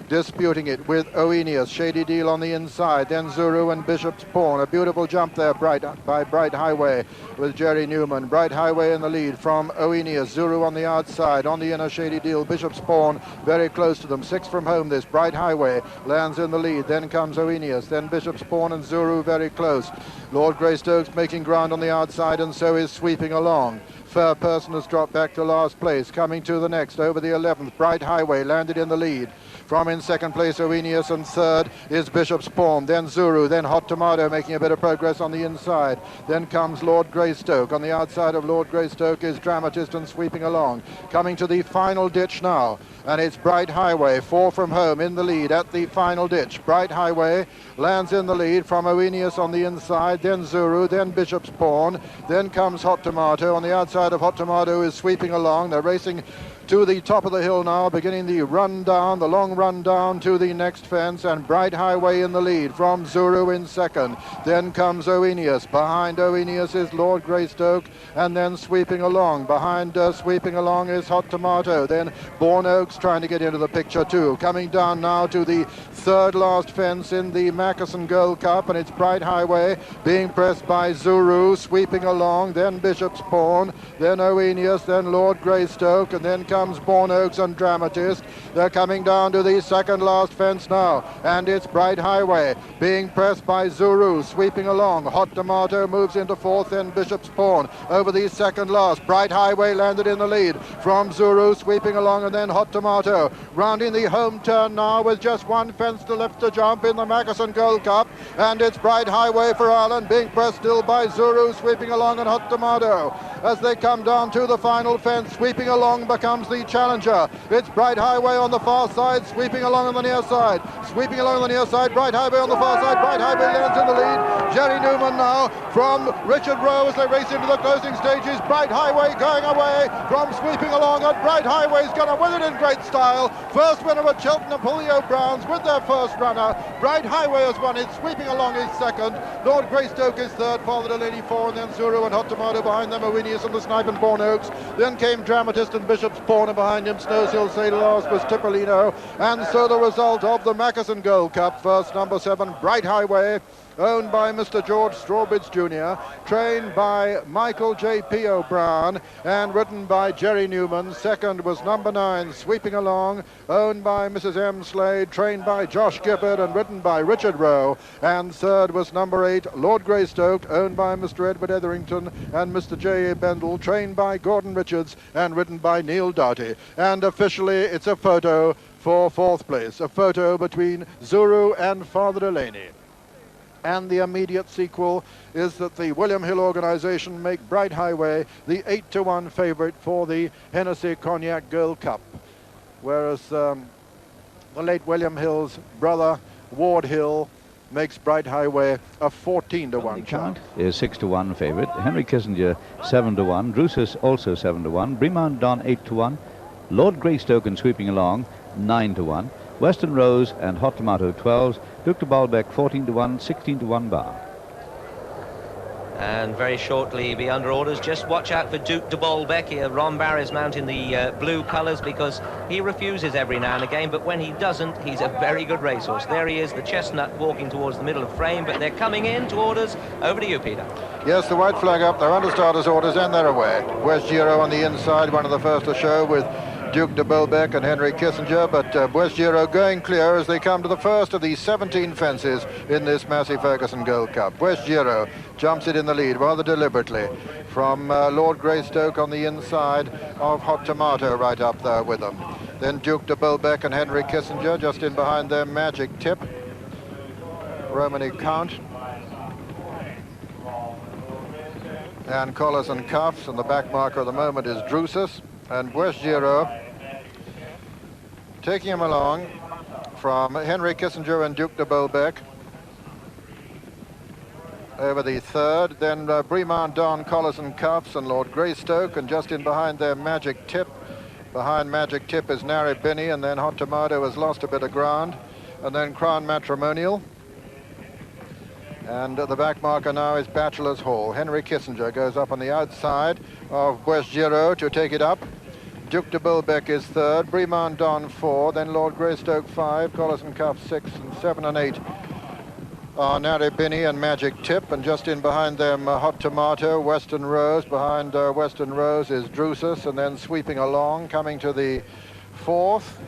disputing it with Oenius. Shady Deal on the inside, then Zuru and Bishop's Pawn. A beautiful jump there by Bright Highway with Jerry Newman. Bright Highway in the lead from Oenius. Zuru on the outside, on the inner Shady Deal. Bishop's Pawn very close to them. 6 from home this. Bright Highway lands in the lead. Then comes Oenius, then Bishop's Pawn and Zuru very close. Lord Greystoke's making ground on the outside, and so is sweeping along. Fair Person has dropped back to last place. Coming to the next, over the 11th. Bright Highway landed in the lead. From in second place, Oenius, and third is Bishop's Pawn. Then Zuru, then Hot Tomato making a bit of progress on the inside. Then comes Lord Greystoke. On the outside of Lord Greystoke is Dramatist and sweeping along. Coming to the final ditch now, and it's Bright Highway, 4 from home in the lead at the final ditch. Bright Highway lands in the lead from Oenius on the inside, then Zuru, then Bishop's Pawn. Then comes Hot Tomato. On the outside of Hot Tomato is sweeping along. They're racing to the top of the hill now, beginning the run down, the long run down to the next fence, and Bright Highway in the lead from Zuru in second. Then comes Oenius. Behind Oenius is Lord Greystoke, and then sweeping along. Behind sweeping along is Hot Tomato. Then Bourne Oaks trying to get into the picture too. Coming down now to the third last fence in the Mackerson Gold Cup, and it's Bright Highway being pressed by Zuru, sweeping along. Then Bishop's Pawn, then Oenius, then Lord Greystoke, and then comes Bourne Oaks and Dramatist. They're coming down to the second last fence now, and it's Bright Highway being pressed by Zuru, sweeping along. Hot Tomato moves into fourth, then Bishop's Pawn over the second last. Bright Highway landed in the lead from Zuru, sweeping along, and then Hot Tomato rounding the home turn now with just 1 fence to left to jump in the Mackerson Gold Cup, and it's Bright Highway for Ireland being pressed still by Zuru, sweeping along, and Hot Tomato as they come down to the final fence. Sweeping along becomes the challenger. It's Bright Highway on the far side, sweeping along on the near side. Sweeping along on the near side, Bright Highway on the far side. Bright Highway lands in the lead. Jerry Newman now from Richard Rowe as they race into the closing stages. Bright Highway going away from sweeping along, and Bright Highway's going to win it in great style. First winner at Cheltenham, Julio Browns with their first runner. Bright Highway has won it, sweeping along is second. Lord Greystoke is third, Father Delaney 4, and then Zuru and Hot Tomato behind them, Oenius and the Snipe and Bourne Oaks. Then came Dramatist and Bishop's Pawn, and behind him Snowshill Sailor last was Tipolino. And so the result of the Mackerson Gold Cup, first number 7, Bright Highway, owned by Mr. George Strawbridge Jr., trained by Michael J.P. O'Brien, and ridden by Jerry Newman. Second was number 9, Sweeping Along, owned by Mrs. M. Slade, trained by Josh Gibbard and ridden by Richard Rowe. And third was number 8, Lord Greystoke, owned by Mr. Edward Etherington and Mr. J.A. Bendel, trained by Gordon Richards and ridden by Neil Doughty. And officially it's a photo for fourth place, a photo between Zuru and Father Delaney. And the immediate sequel is that the William Hill organisation make Bright Highway the 8-1 favourite for the Hennessy Cognac Gold Cup, whereas the late William Hill's brother Ward Hill makes Bright Highway a 14-1 count. Is 6-1 favourite. Henry Kissinger 7-1. Drusus also 7-1. Bremont Don 8-1. Lord Greystoke and Sweeping Along 9-1. Western Rose and Hot Tomato 12s. Duke de Balbec 14-1, 16-1 bar. And very shortly be under orders. Just watch out for Duke de Balbec here. Ron Barry's mounting the blue colours because he refuses every now and again, but when he doesn't, he's a very good racehorse. There he is, the chestnut walking towards the middle of frame, but they're coming in to orders. Over to you, Peter. Yes, the white flag up, they're under starters orders and they're away. West Giro on the inside, one of the first to show with Duke de Balbec and Henry Kissinger, but West Giro going clear as they come to the first of the 17 fences in this Massey Ferguson Gold Cup. West Giro jumps it in the lead rather deliberately from Lord Greystoke on the inside of Hot Tomato right up there with them. Then Duke de Balbec and Henry Kissinger just in behind their Magic Tip, Romany Count, and Collars and Cuffs, and the back marker at the moment is Drusus. and West Giro taking him along from Henry Kissinger and Duke de Bolbec over the third. Then Bremont Don, Collis and Cuffs and Lord Greystoke, and just in behind there Magic Tip. Behind Magic Tip is Nary Binney, and then Hot Tomato has lost a bit of ground, and then Crown Matrimonial. And the back marker now is Bachelor's Hall. Henry Kissinger goes up on the outside of West Giro to take it up. Duke de Bolbec is third, Bremont Don 4, then Lord Greystoke 5, Collis and Cuff 6, and 7 and 8 are Nary Binney and Magic Tip, and just in behind them Hot Tomato, Western Rose. Behind Western Rose is Drusus, and then sweeping along, coming to the fourth,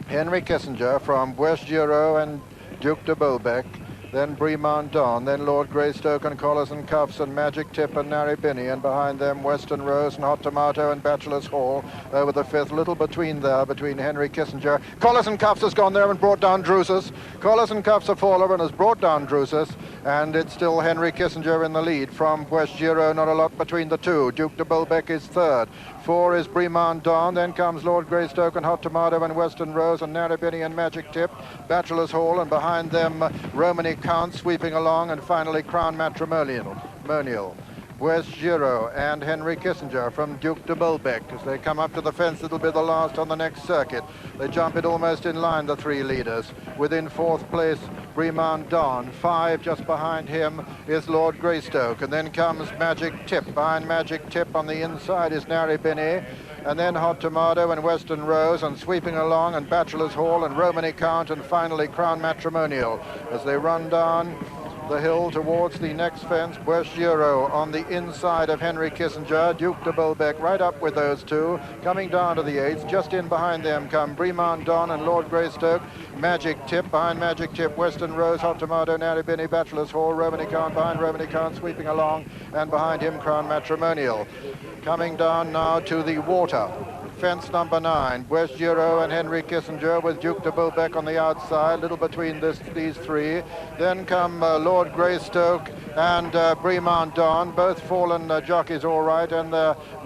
Henry Kissinger from West Giro and Duke de Bolbec. Then Bremont Don, then Lord Greystoke and Collis and Cuffs and Magic Tip and Nary Binney, and behind them Western Rose and Hot Tomato and Bachelor's Hall over the fifth. Little between there, between Henry Kissinger. Collis and Cuffs has gone there and brought down Drusus. Collis and Cuffs have fallen over and has brought down Drusus, and it's still Henry Kissinger in the lead from West Giro. Not a lot between the two. Duke de Bolbec is third. 4 is Bremont Don, then comes Lord Greystoke and Hot Tomato and Western Rose and Nary Binney and Magic Tip, Bachelor's Hall, and behind them Romany Count sweeping along, and finally Crown Matrimonial. West Giro and Henry Kissinger from Duke de Bolbec. As they come up to the fence, it'll be the last on the next circuit. They jump it almost in line, the three leaders. Within fourth place, Bremont Don. 5 just behind him is Lord Greystoke. And then comes Magic Tip. Behind Magic Tip on the inside is Nary Binney. And then Hot Tomato and Western Rose, and sweeping along, and Bachelor's Hall and Romany Count, and finally Crown Matrimonial. As they run down the hill towards the next fence, West Giro on the inside of Henry Kissinger, Duke de Bolbec right up with those two, coming down to the eighth. Just in behind them come Bremont Don and Lord Greystoke, Magic Tip. Behind Magic Tip, Western Rose, Hot Tomato, Nary Binney, Bachelor's Hall, Romany Count. Behind Romany Count sweeping along, and behind him Crown Matrimonial. Coming down now to the water. Fence number 9, West Giro and Henry Kissinger with Duke de Bolbec on the outside, little between these three. Then come Lord Greystoke and Bremont Don, both fallen jockeys all right, and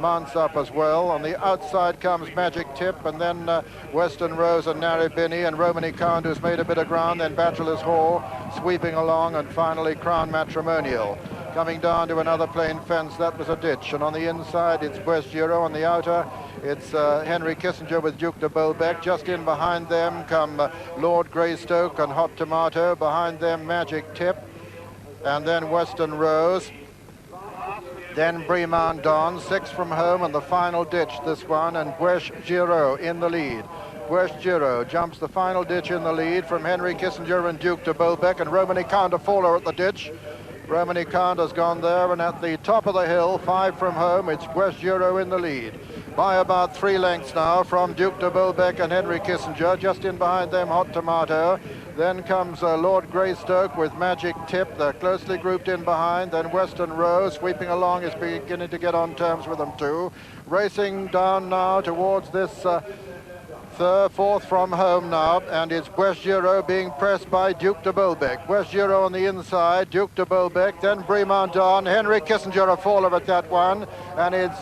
mounts up as well. On the outside comes Magic Tip, and then Western Rose and Nary Binney, and Romany Count, who's made a bit of ground, then Bachelor's Hall sweeping along, and finally Crown Matrimonial. Coming down to another plain fence, that was a ditch, and on the inside it's West Giro. On the outer it's Henry Kissinger with Duke de Bolbec. Just in behind them come Lord Greystoke and Hot Tomato. Behind them Magic Tip, and then Western Rose, then Bremont Don. 6 from home, and the final ditch this one, and West Giro in the lead. West Giro jumps the final ditch in the lead from Henry Kissinger and Duke de Bolbec, and Romany Count a faller at the ditch. Romany Count has gone there, and at the top of the hill, 5 from home, it's West Giro in the lead by about 3 lengths now from Duke de Bolbec and Henry Kissinger. Just in behind them Hot Tomato. Then comes Lord Greystoke with Magic Tip. They're closely grouped in behind. Then Western Rose sweeping along is beginning to get on terms with them too. Racing down now towards this fourth from home now, and it's West Giro being pressed by Duke de Bolbec. West Giro on the inside, Duke de Bolbec, then Bremont Don. Henry Kissinger a faller at that one, and it's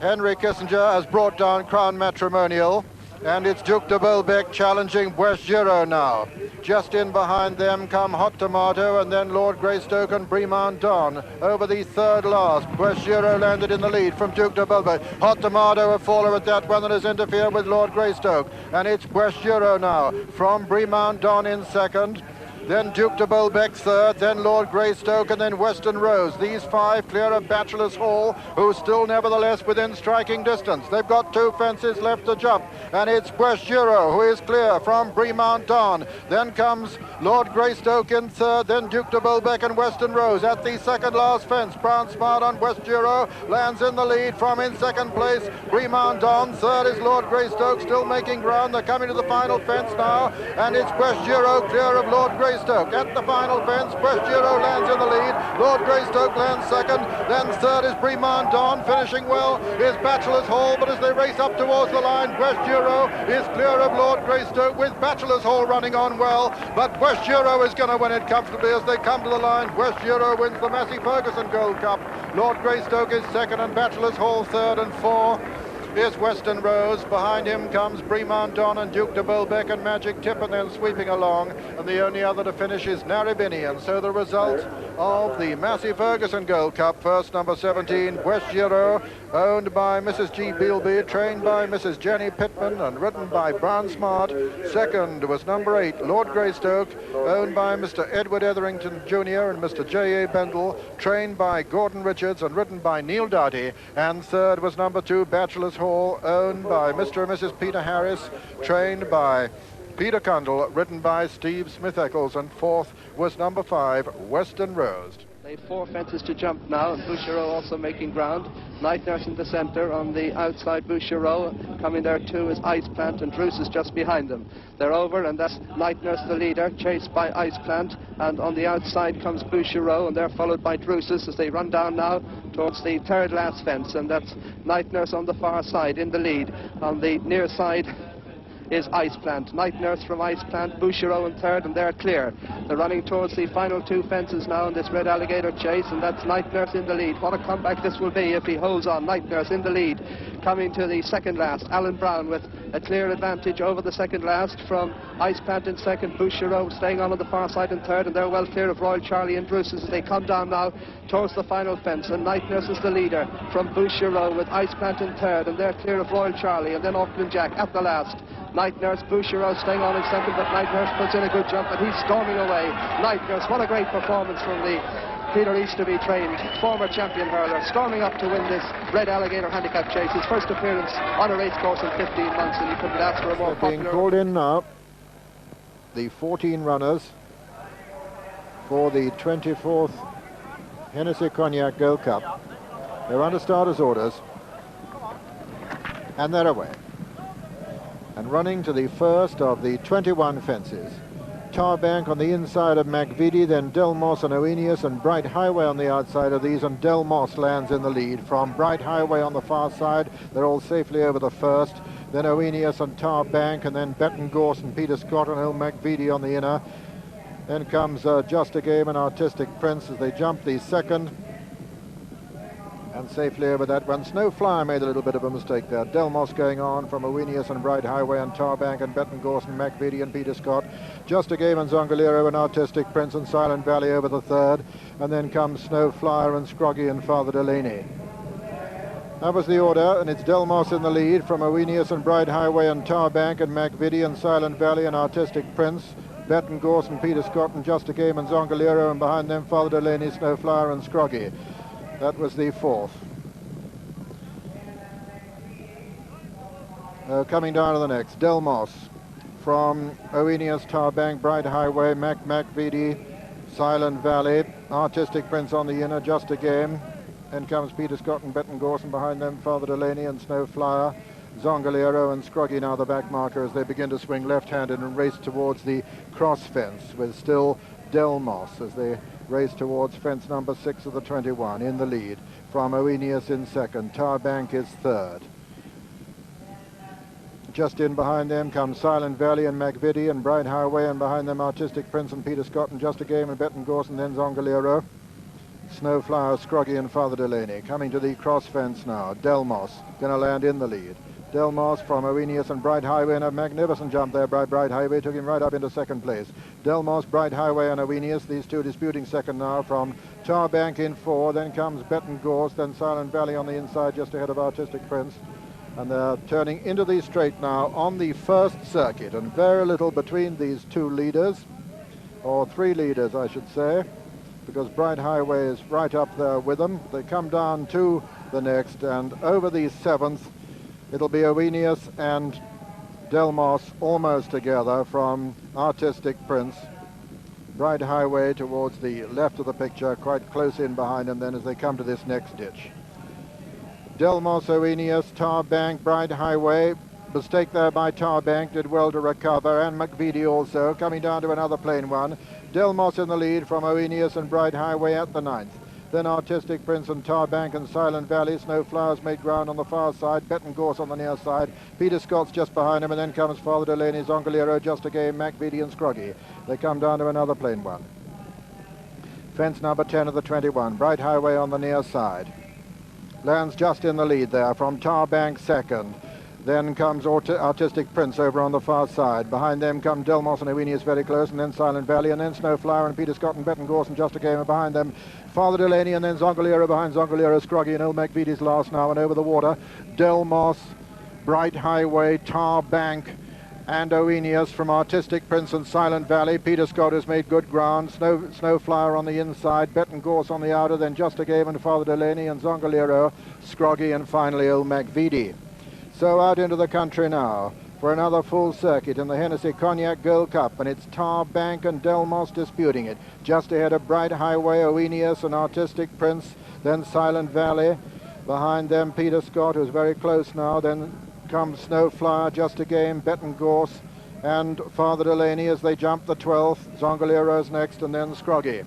Henry Kissinger has brought down Crown Matrimonial, and it's Duke de Bolbec challenging West Giro now. Just in behind them come Hot Tomato, and then Lord Greystoke and Bremont Don. Over the third last, West Giro landed in the lead from Duke de Bolbec. Hot Tomato a faller at that one that has interfered with Lord Greystoke, and it's West Giro now from Bremont Don in second. Then Duke de Bolbec third, then Lord Greystoke, and then Western Rose. These 5 clear of Bachelor's Hall, who's still nevertheless within striking distance. They've got 2 fences left to jump, and it's West Giro who is clear from Bremont Don. Then comes Lord Greystoke in third, then Duke de Bolbec and Western Rose. At the second last fence, Brown Smart on West Giro lands in the lead from in second place Bremont Don. Third is Lord Greystoke, still making ground. They're coming to the final fence now, and it's West Giro clear of Lord Greystoke. At the final fence, West Giro lands in the lead. Lord Greystoke lands second. Then third is Bremont Don. Finishing well is Bachelor's Hall, but as they race up towards the line, West Giro is clear of Lord Greystoke with Bachelor's Hall running on well. But West Giro is going to win it comfortably as they come to the line. West Giro wins the Massey Ferguson Gold Cup. Lord Greystoke is second, and Bachelor's Hall third, and 4 is Western Rose. Behind him comes Bremont Don and Duke de Bolbec and Magic Tip, and then sweeping along, and the only other to finish is Narrabini. And so the result of the Massey Ferguson Gold Cup: first, number 17, West Giro, owned by Mrs. G. Beelby, trained by Mrs. Jenny Pittman and ridden by Brown Smart. Second was number 8, Lord Greystoke, owned by Mr. Edward Etherington Jr. and Mr. J.A. Bendel, trained by Gordon Richards and ridden by Neil Doughty. And third was number 2, Bachelor's Hall, owned by Mr. and Mrs. Peter Harris, trained by Peter Cundall, ridden by Steve Smith-Eccles. And fourth was number 5, Western Rose. They've 4 fences to jump now, and Bouchereau also making ground. Night Nurse in the centre. On the outside, Bouchereau. Coming there too is Ice Plant, and Druce is just behind them. They're over, and that's Night Nurse the leader, chased by Ice Plant. And on the outside comes Bouchereau, and they're followed by Druces as they run down now towards the third last fence. And that's Night Nurse on the far side in the lead. On the near side is Ice Plant. Night Nurse from Ice Plant, Bouchereau in third, and they're clear. They're running towards the final 2 fences now in this Red Alligator chase, and that's Night Nurse in the lead. What a comeback this will be if he holds on. Night Nurse in the lead. Coming to the second last, Alan Brown with a clear advantage over the second last from Ice Plant in second, Bouchereau staying on the far side in third, and they're well clear of Royal Charlie and Druces as they come down now towards the final fence. And Night Nurse is the leader from Bouchereau with Ice Plant in third, and they're clear of Royal Charlie, and then Auckland Jack at the last. Night Nurse, Bouchereau staying on in second, but Night Nurse puts in a good jump, and he's storming away. Night Nurse, what a great performance from the Peter Easterby trained former champion hurler, storming up to win this Red Alligator Handicap chase, his first appearance on a race course in 15 months, and you couldn't ask for a more popular... Being called in now, the 14 runners for the 24th Hennessy Cognac Gold Cup. They're under starters' orders, and they're away. And running to the first of the 21 fences, Tarbank on the inside of McVitie, then Delmos and Oenius, and Bright Highway on the outside of these, and Delmos lands in the lead. From Bright Highway on the far side, they're all safely over the first, then Oenius and Tarbank, and then Betten Gorse and Peter Scott and old McVitie on the inner. Then comes Just a Game and Artistic Prince as they jump the second, and safely over that one. Snowflyer made a little bit of a mistake there. Delmos going on from Oenius and Bright Highway and Tarbank and Betten Gorse and McVitie and Peter Scott. Just a Game and Zongolero and Artistic Prince and Silent Valley over the third. And then comes Snowflyer and Scroggy and Father Delaney. That was the order, and it's Delmos in the lead from Oenius and Bright Highway and Tarbank and McVitie and Silent Valley and Artistic Prince. Betten Gorse and Peter Scott and Just a Game and Zongolero, and behind them Father Delaney, Snowflyer and Scroggy. That was the fourth. Coming down to the next, Delmos from Oenius, Tarbank, Bright Highway, McVitie, Silent Valley, Artistic Prince on the inner, Just a Game. Then comes Peter Scott and Betten Gorse, and behind them Father Delaney and Snowflyer, Zongolero and Scroggy now the back marker as they begin to swing left-handed and race towards the cross fence, with still Delmos as they race towards fence number 6 of the 21 in the lead. From Oenius in second, Tarbank is third. Just in behind them comes Silent Valley and McVitie and Bright Highway, and behind them Artistic Prince and Peter Scott and Just a Game and Betten Gorse, and then Zongolero, Snowflyer, Scroggy and Father Delaney. Coming to the cross fence now, Delmos going to land in the lead. Delmos from Oenius and Bright Highway, and a magnificent jump there by Bright Highway, took him right up into second place. Delmos, Bright Highway and Oenius, these two disputing second now. From Tarbank in 4, then comes Betten Gorse, then Silent Valley on the inside just ahead of Artistic Prince. And they're turning into the straight now on the first circuit, and very little between these two leaders, or 3 leaders I should say, because Bright Highway is right up there with them. They come down to the next, and over the 7th it'll be Oenius and Delmos almost together from Artistic Prince. Bright Highway towards the left of the picture, quite close in behind them then as they come to this next ditch. Delmos, Oenius, Tarbank, Bright Highway. Mistake there by Tarbank, did well to recover, and McVitie also, coming down to another plain one. Delmos in the lead from Oenius and Bright Highway at the 9th. Then Artistic Prince and Tarbank and Silent Valley. Snowflowers made ground on the far side. Betten Gorse on the near side. Peter Scott's just behind him, and then comes Father Delaney, Zongolero, Just a Game, McVitie and Scroggy. They come down to another plain one. Fence number 10 of the 21. Bright Highway on the near side. Lands just in the lead there from Tarbank second. Then comes Artistic Prince over on the far side. Behind them come Delmos and Oenius very close, and then Silent Valley, and then Snowflower and Peter Scott and Betten Gorson just a game behind them. Father Delaney, and then Zongolero behind Zongolero, Scroggy and Old McVitie's last now, and over the water, Delmos, Bright Highway, Tarbank, and Oenius from Artistic Prince and Silent Valley. Peter Scott has made good ground. Snowflower on the inside, Betten Gorse on the outer, then Just a Game and Father Delaney and Zongolero, Scroggy, and finally Old McVitie. So out into the country now for another full circuit in the Hennessy Cognac Gold Cup, and it's Tarbank and Delmos disputing it. Just ahead of Bright Highway, Oenius and Artistic Prince, then Silent Valley. Behind them Peter Scott, who's very close now. Then comes Snowflower, Just a Game, Betten Gorse, and Father Delaney as they jump the 12th. Zongolero's next, and then Scroggy.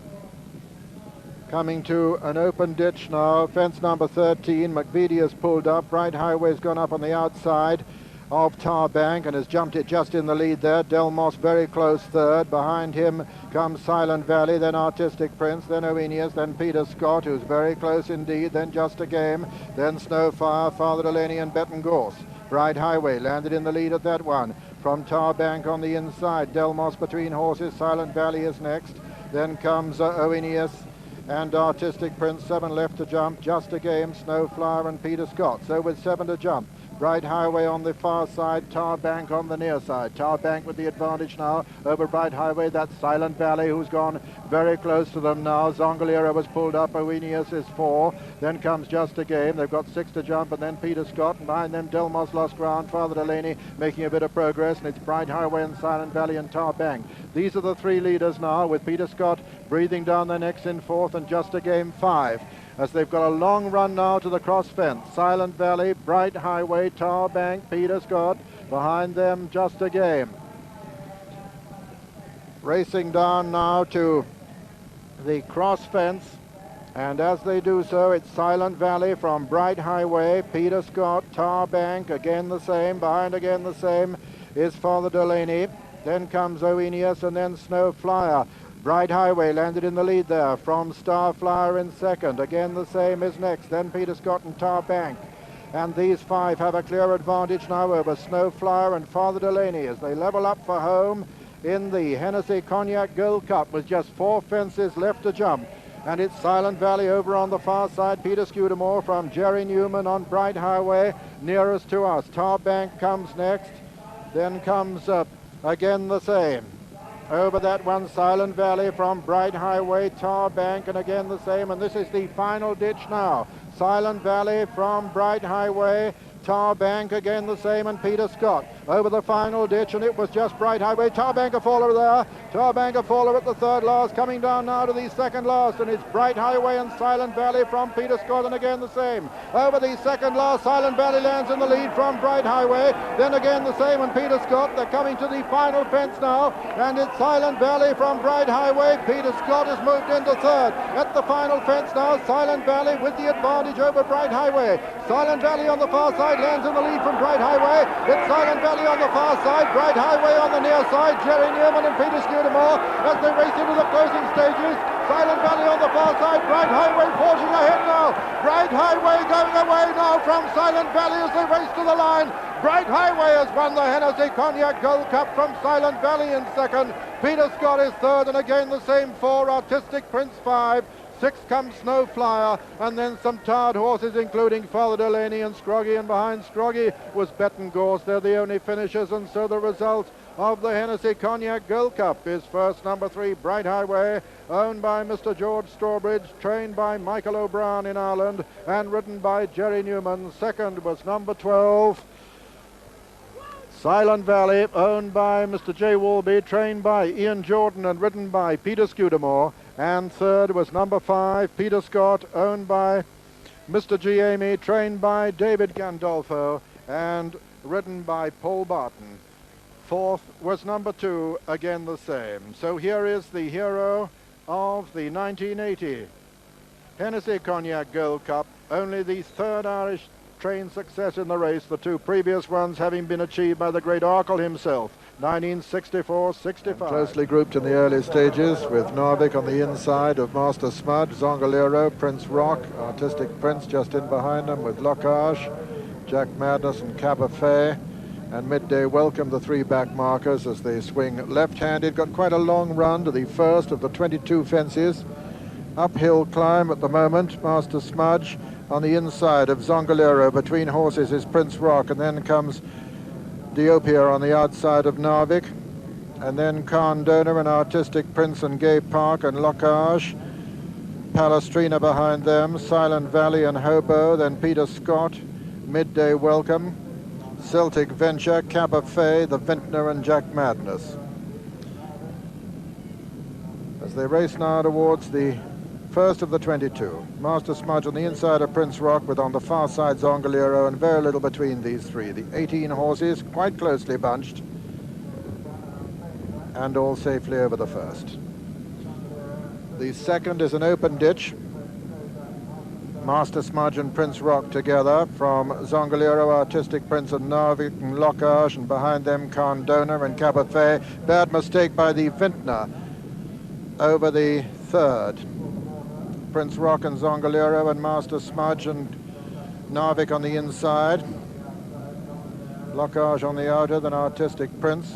Coming to an open ditch now, fence number 13. McVitie has pulled up. Bright Highway's gone up on the outside of Tarbank and has jumped it just in the lead there. Delmos very close third. Behind him comes Silent Valley, then Artistic Prince, then Oenius, then Peter Scott, who's very close indeed, then Just a Game, then Snowfire, Father Delaney and Betten Gorse. Bright Highway landed in the lead at that one. From Tarbank on the inside, Delmos between horses, Silent Valley is next. Then comes Oenius and Artistic Prince, 7 left to jump. Just a Game, Snowflower and Peter Scott. So with 7 to jump. Bright Highway on the far side, Tarbank on the near side. Tarbank with the advantage now over Bright Highway. That's Silent Valley, who's gone very close to them now. Zongolero was pulled up. Oenius is 4. Then comes Just a Game. They've got 6 to jump, and then Peter Scott. And behind them, Delmos lost ground. Father Delaney making a bit of progress, and it's Bright Highway and Silent Valley and Tarbank. These are the 3 leaders now, with Peter Scott breathing down their necks in 4th and Just a Game 5. As they've got a long run now to the cross fence. Silent Valley, Bright Highway, Tarbank, Peter Scott. Behind them, Just a Game. Racing down now to the cross fence. And as they do so, it's Silent Valley from Bright Highway, Peter Scott, Tarbank, again the same. Behind again the same is Father Delaney. Then comes Oenius and then Snowflower. Bright Highway landed in the lead there from Starflower in second. Again the same is next. Then Peter Scott and Tarbank. And these 5 have a clear advantage now over Snowflower and Father Delaney as they level up for home in the Hennessy Cognac Gold Cup with just 4 fences left to jump. And it's Silent Valley over on the far side. Peter Scudamore from Jerry Newman on Bright Highway nearest to us. Tarbank comes next. Then comes again the same. Over that one, Silent Valley from Bright Highway, Tarbank, and again the same. And this is the final ditch now. Silent Valley from Bright Highway, Tarbank, again the same, and Peter Scott over the final ditch, and it was just Bright Highway. Tarbank a faller there. Tarbank a faller at the third last, coming down now to the second last, and it's Bright Highway and Silent Valley from Peter Scott, and again the same. Over the second last, Silent Valley lands in the lead from Bright Highway, then again the same, and Peter Scott. They're coming to the final fence now, and it's Silent Valley from Bright Highway. Peter Scott has moved into third. At the final fence now, Silent Valley with the advantage over Bright Highway. Silent Valley on the far side lands in the lead from Bright Highway. It's Silent Valley on the far side, Bright Highway on the near side, Jerry Newman and Peter Scudamore as they race into the closing stages. Silent Valley on the far side, Bright Highway forging ahead now. Bright Highway going away now from Silent Valley as they race to the line. Bright Highway has won the Hennessy Cognac Gold Cup from Silent Valley in second. Peter Scott is third, and again the same 4, Artistic Prince 5. 6 comes Snowflower, and then some tired horses, including Father Delaney and Scroggy, and behind Scroggy was Betten Gorse. They're the only finishers, and so the result of the Hennessy Cognac Gold Cup is first number 3, Bright Highway, owned by Mr. George Strawbridge, trained by Michael O'Brien in Ireland, and ridden by Jerry Newman. Second was number 12, Silent Valley, owned by Mr. J. Walby, trained by Ian Jordan and ridden by Peter Scudamore. And third was number 5, Peter Scott, owned by Mr. G. Amy, trained by David Gandolfo and ridden by Paul Barton. Fourth was number 2, again the same. So here is the hero of the 1980 Hennessy Cognac Gold Cup, only the 3rd Irish train success in the race, the 2 previous ones having been achieved by the great Arkle himself. 1964-65. Closely grouped in the early stages with Narvik on the inside of Master Smudge, Zongolero, Prince Rock, Artistic Prince just in behind them with Locage, Jack Madness and Caberfait, and Midday Welcome, the three back markers as they swing left-handed. Got quite a long run to the first of the 22 fences. Uphill climb at the moment. Master Smudge on the inside of Zongolero. Between horses is Prince Rock, and then comes Diopia on the outside of Narvik, and then Khan Donor and Artistic Prince and Gay Park and Locage. Palestrina behind them, Silent Valley and Hobo, then Peter Scott, Midday Welcome, Celtic Venture, Caberfait, the Vintner and Jack Madness. As they race now towards the first of the 22. Master Smudge on the inside of Prince Rock, with on the far side Zongolero, and very little between these three. The 18 horses quite closely bunched and all safely over the first. The second is an open ditch. Master Smudge and Prince Rock together, from Zongolero, Artistic Prince and Narvik and Locage, and behind them Khan Donor and Caberfait. Bad mistake by the Vintner over the third. Prince Rock and Zongolero and Master Smudge and Narvik on the inside. Locage on the outer, then Artistic Prince.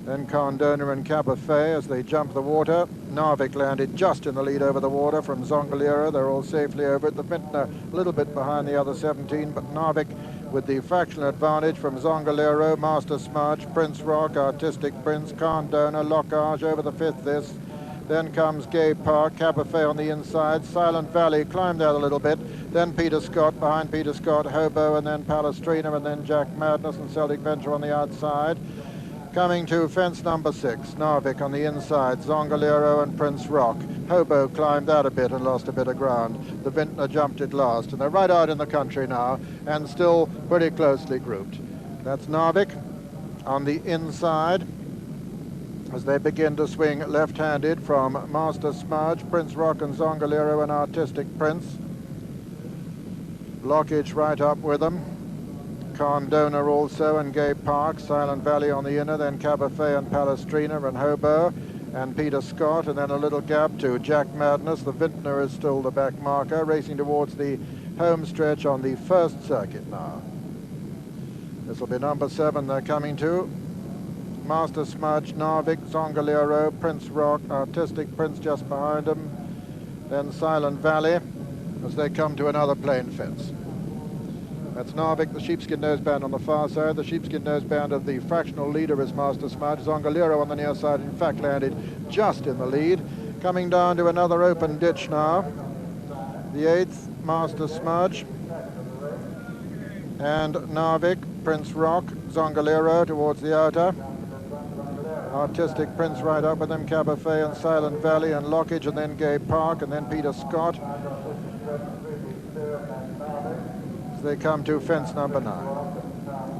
Then Khan Donor and Caberfait as they jump the water. Narvik landed just in the lead over the water from Zongolero. They're all safely over it. The Vintner a little bit behind the other 17, but Narvik with the fractional advantage from Zongolero, Master Smudge, Prince Rock, Artistic Prince, Khan Donor, Locage over the fifth this. Then comes Gay Park, Caberfait on the inside, Silent Valley climbed out a little bit, then Peter Scott, behind Peter Scott, Hobo, and then Palestrina, and then Jack Madness and Celtic Venture on the outside. Coming to fence number 6, Narvik on the inside, Zongolero and Prince Rock. Hobo climbed out a bit and lost a bit of ground. The Vintner jumped it last, and they're right out in the country now, and still pretty closely grouped. That's Narvik on the inside, as they begin to swing left-handed from Master Smudge, Prince Rock and Zongolero and Artistic Prince. Locage right up with them. Khan Donor also and Gay Park, Silent Valley on the inner, then Caberfait and Palestrina and Hobo and Peter Scott, and then a little gap to Jack Madness. The Vintner is still the back marker, racing towards the home stretch on the first circuit now. This will be number 7 they're coming to. Master Smudge, Narvik, Zongolero, Prince Rock, Artistic Prince just behind him, then Silent Valley as they come to another plain fence. That's Narvik, the sheepskin noseband on the far side. The sheepskin noseband of the fractional leader is Master Smudge. Zongolero on the near side, in fact, landed just in the lead. Coming down to another open ditch now. The 8th, Master Smudge, and Narvik, Prince Rock, Zongolero towards the outer. Artistic Prince right up with them, Caberfait and Silent Valley and Locage, and then Gay Park, and then Peter Scott. As they come to fence number 9.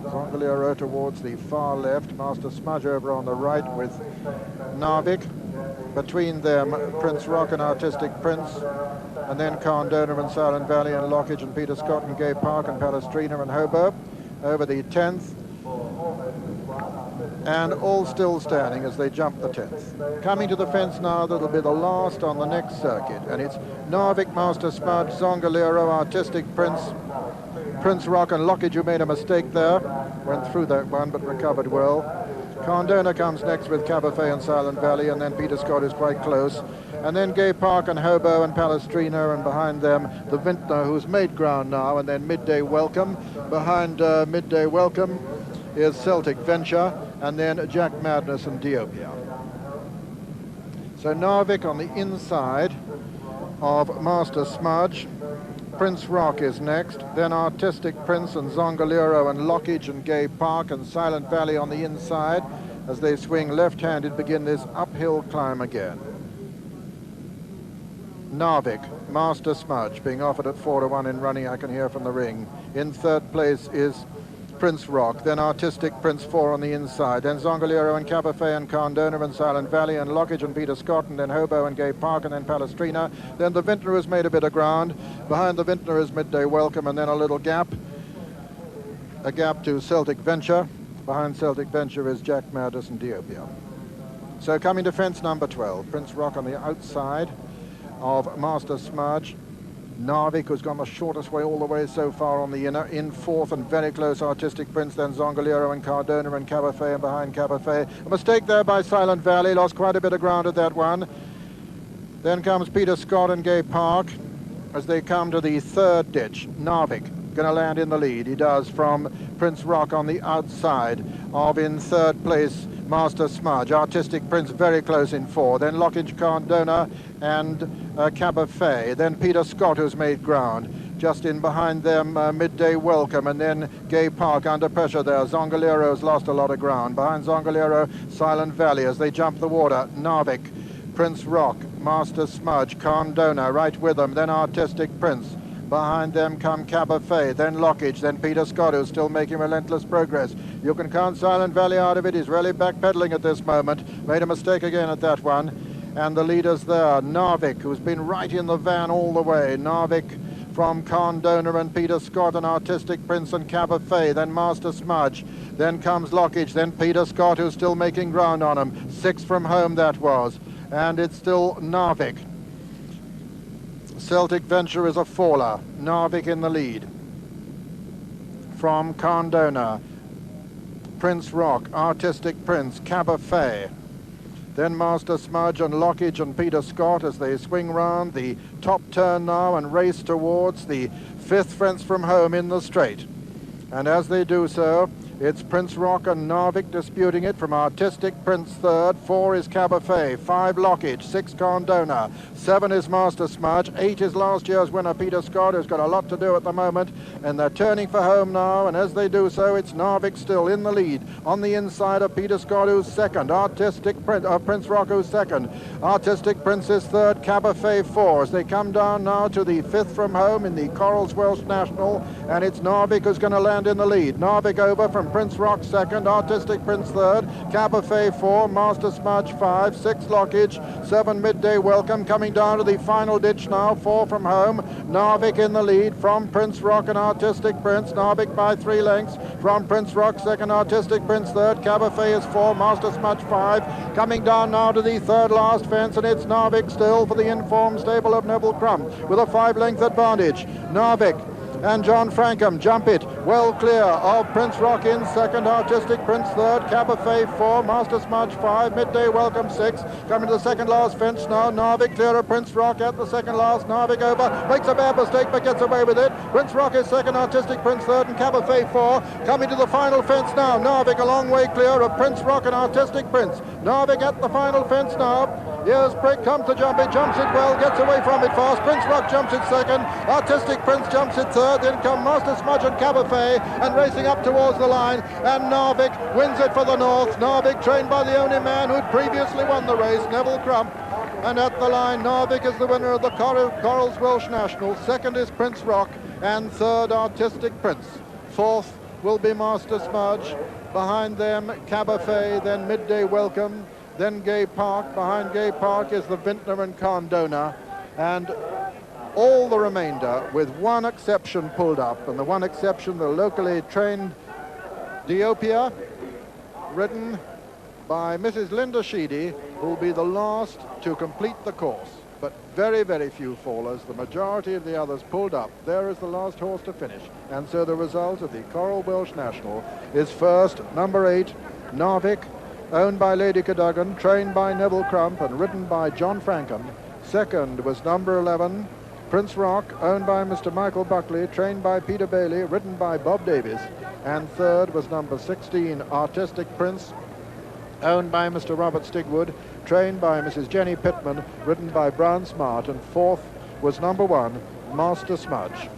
Zongolero towards the far left, Master Smudge over on the right with Narvik. Between them, Prince Rock and Artistic Prince, and then Khan Donor and Silent Valley and Locage and Peter Scott and Gay Park and Palestrina and Hobo over the 10th. And all still standing as they jump the 10th. Coming to the fence now, that'll be the last on the next circuit, and it's Narvik, Master Smudge, Zongolero, Artistic Prince, Prince Rock and Locage, who made a mistake there, went through that one but recovered well. Khan Donor comes next with Caberfait and Silent Valley, and then Peter Scott is quite close. And then Gay Park and Hobo and Palestrina, and behind them the Vintner, who's made ground now, and then Midday Welcome. Behind Midday Welcome is Celtic Venture, and then Jack Madness and Diopia. So Narvik on the inside of Master Smudge. Prince Rock is next, then Artistic Prince and Zongolero and Locage and Gay Park and Silent Valley on the inside as they swing left-handed, begin this uphill climb again. Narvik, Master Smudge, being offered at 4-1 in running, I can hear from the ring. In third place is Prince Rock, then Artistic Prince 4 on the inside, then Zongolero and Caberfait and Khan Donor and Silent Valley and Locage and Peter Scott, and then Hobo and Gay Park, and then Palestrina. Then the Vintner has made a bit of ground. Behind the Vintner is Midday Welcome, and then a little gap. A gap to Celtic Venture. Behind Celtic Venture is Jack Madness and Diopia. So coming to fence number 12, Prince Rock on the outside of Master Smudge. Narvik, who's gone the shortest way all the way so far on the inner. In fourth and very close, Artistic Prince, then Zongolero and Cardona and Cabafe, and behind Cabafe. A mistake there by Silent Valley, lost quite a bit of ground at that one. Then comes Peter Scott and Gay Park as they come to the third ditch. Narvik going to land in the lead. He does from Prince Rock on the outside of, in third place, Master Smudge. Artistic Prince very close in four. Then Lockage Cardona and Cabafe. Then Peter Scott, who's made ground. Just in behind them, Midday Welcome, and then Gay Park under pressure there. Zongolero's lost a lot of ground. Behind Zongolero, Silent Valley as they jump the water. Narvik, Prince Rock, Master Smudge, Cardona right with them. Then Artistic Prince. Behind them come Cabafe, then Lockage, then Peter Scott, who's still making relentless progress. You can count Silent Valley out of it. He's really backpedaling at this moment. Made a mistake again at that one. And the leaders there, Narvik, who's been right in the van all the way. Narvik from Cardona and Peter Scott and Artistic Prince and Cabafe, then Master Smudge. Then comes Lockage, then Peter Scott, who's still making ground on him. 6 from home that was. And it's still Narvik. Celtic Venture is a faller. Narvik in the lead. From Cardona, Prince Rock, Artistic Prince, Cabafe. Then Master Smudge and Lockage and Peter Scott as they swing round the top turn now and race towards the 5th fence from home in the straight. And as they do so, it's Prince Rock and Narvik disputing it from Artistic Prince third. 4 is Cabafe, 5 Lockage, 6 Cardona, 7 is Master Smudge, 8 is last year's winner Peter Scott, who's got a lot to do at the moment, and they're turning for home now, and as they do so, it's Narvik still in the lead. On the inside of Peter Scott, who's second. Prince Rock, who's second. Artistic Prince is third, Cabafe 4. As they come down now to the 5th from home in the Corals Welsh National, and it's Narvik who's going to land in the lead. Narvik over from Prince Rock second, Artistic Prince third, Cabafe 4, Master Smudge 5, 6 Lockage, 7 Midday Welcome. Coming down to the final ditch now, 4 from home. Narvik in the lead from Prince Rock and Artistic Prince. Narvik by 3 lengths from Prince Rock second, Artistic Prince third, Cabafe is 4, Master Smudge 5. Coming down now to the third last fence, and it's Narvik still for the informed stable of Neville Crump with a 5-length advantage. Narvik and John Frankham jump it well clear of Prince Rock in second, Artistic Prince third, Cabafe 4, Master Smudge 5, Midday Welcome 6. Coming to the second last fence now, Narvik clear of Prince Rock at the second last. Narvik over, makes a bad mistake but gets away with it. Prince Rock is second, Artistic Prince third, and Cabafe 4. Coming to the final fence now, Narvik a long way clear of Prince Rock and Artistic Prince. Narvik at the final fence now. Here's Prick, comes to jump it, jumps it well, gets away from it fast. Prince Rock jumps it second, Artistic Prince jumps it third, then come Master Smudge and Cabafe, and racing up towards the line, and Narvik wins it for the North. Narvik trained by the only man who'd previously won the race, Neville Crump. And at the line, Narvik is the winner of the Corals Welsh National. Second is Prince Rock, and third Artistic Prince. Fourth will be Master Smudge. Behind them, Cabafe, then Midday Welcome, then Gay Park. Behind Gay Park is the Vintner and Cardona, and all the remainder, with one exception pulled up, and the one exception, the locally trained Diopia, ridden by Mrs. Linda Sheedy, who will be the last to complete the course. But very, very few fallers. The majority of the others pulled up. There is the last horse to finish. And so the result of the Coral Welsh National is first, number 8, Narvik, owned by Lady Cadogan, trained by Neville Crump and ridden by John Frankham. Second was number 11, Prince Rock, owned by Mr. Michael Buckley, trained by Peter Bailey, ridden by Bob Davies. And third was number 16, Artistic Prince, owned by Mr. Robert Stigwood, trained by Mrs. Jenny Pittman, ridden by Brown Smart. And fourth was number 1, Master Smudge.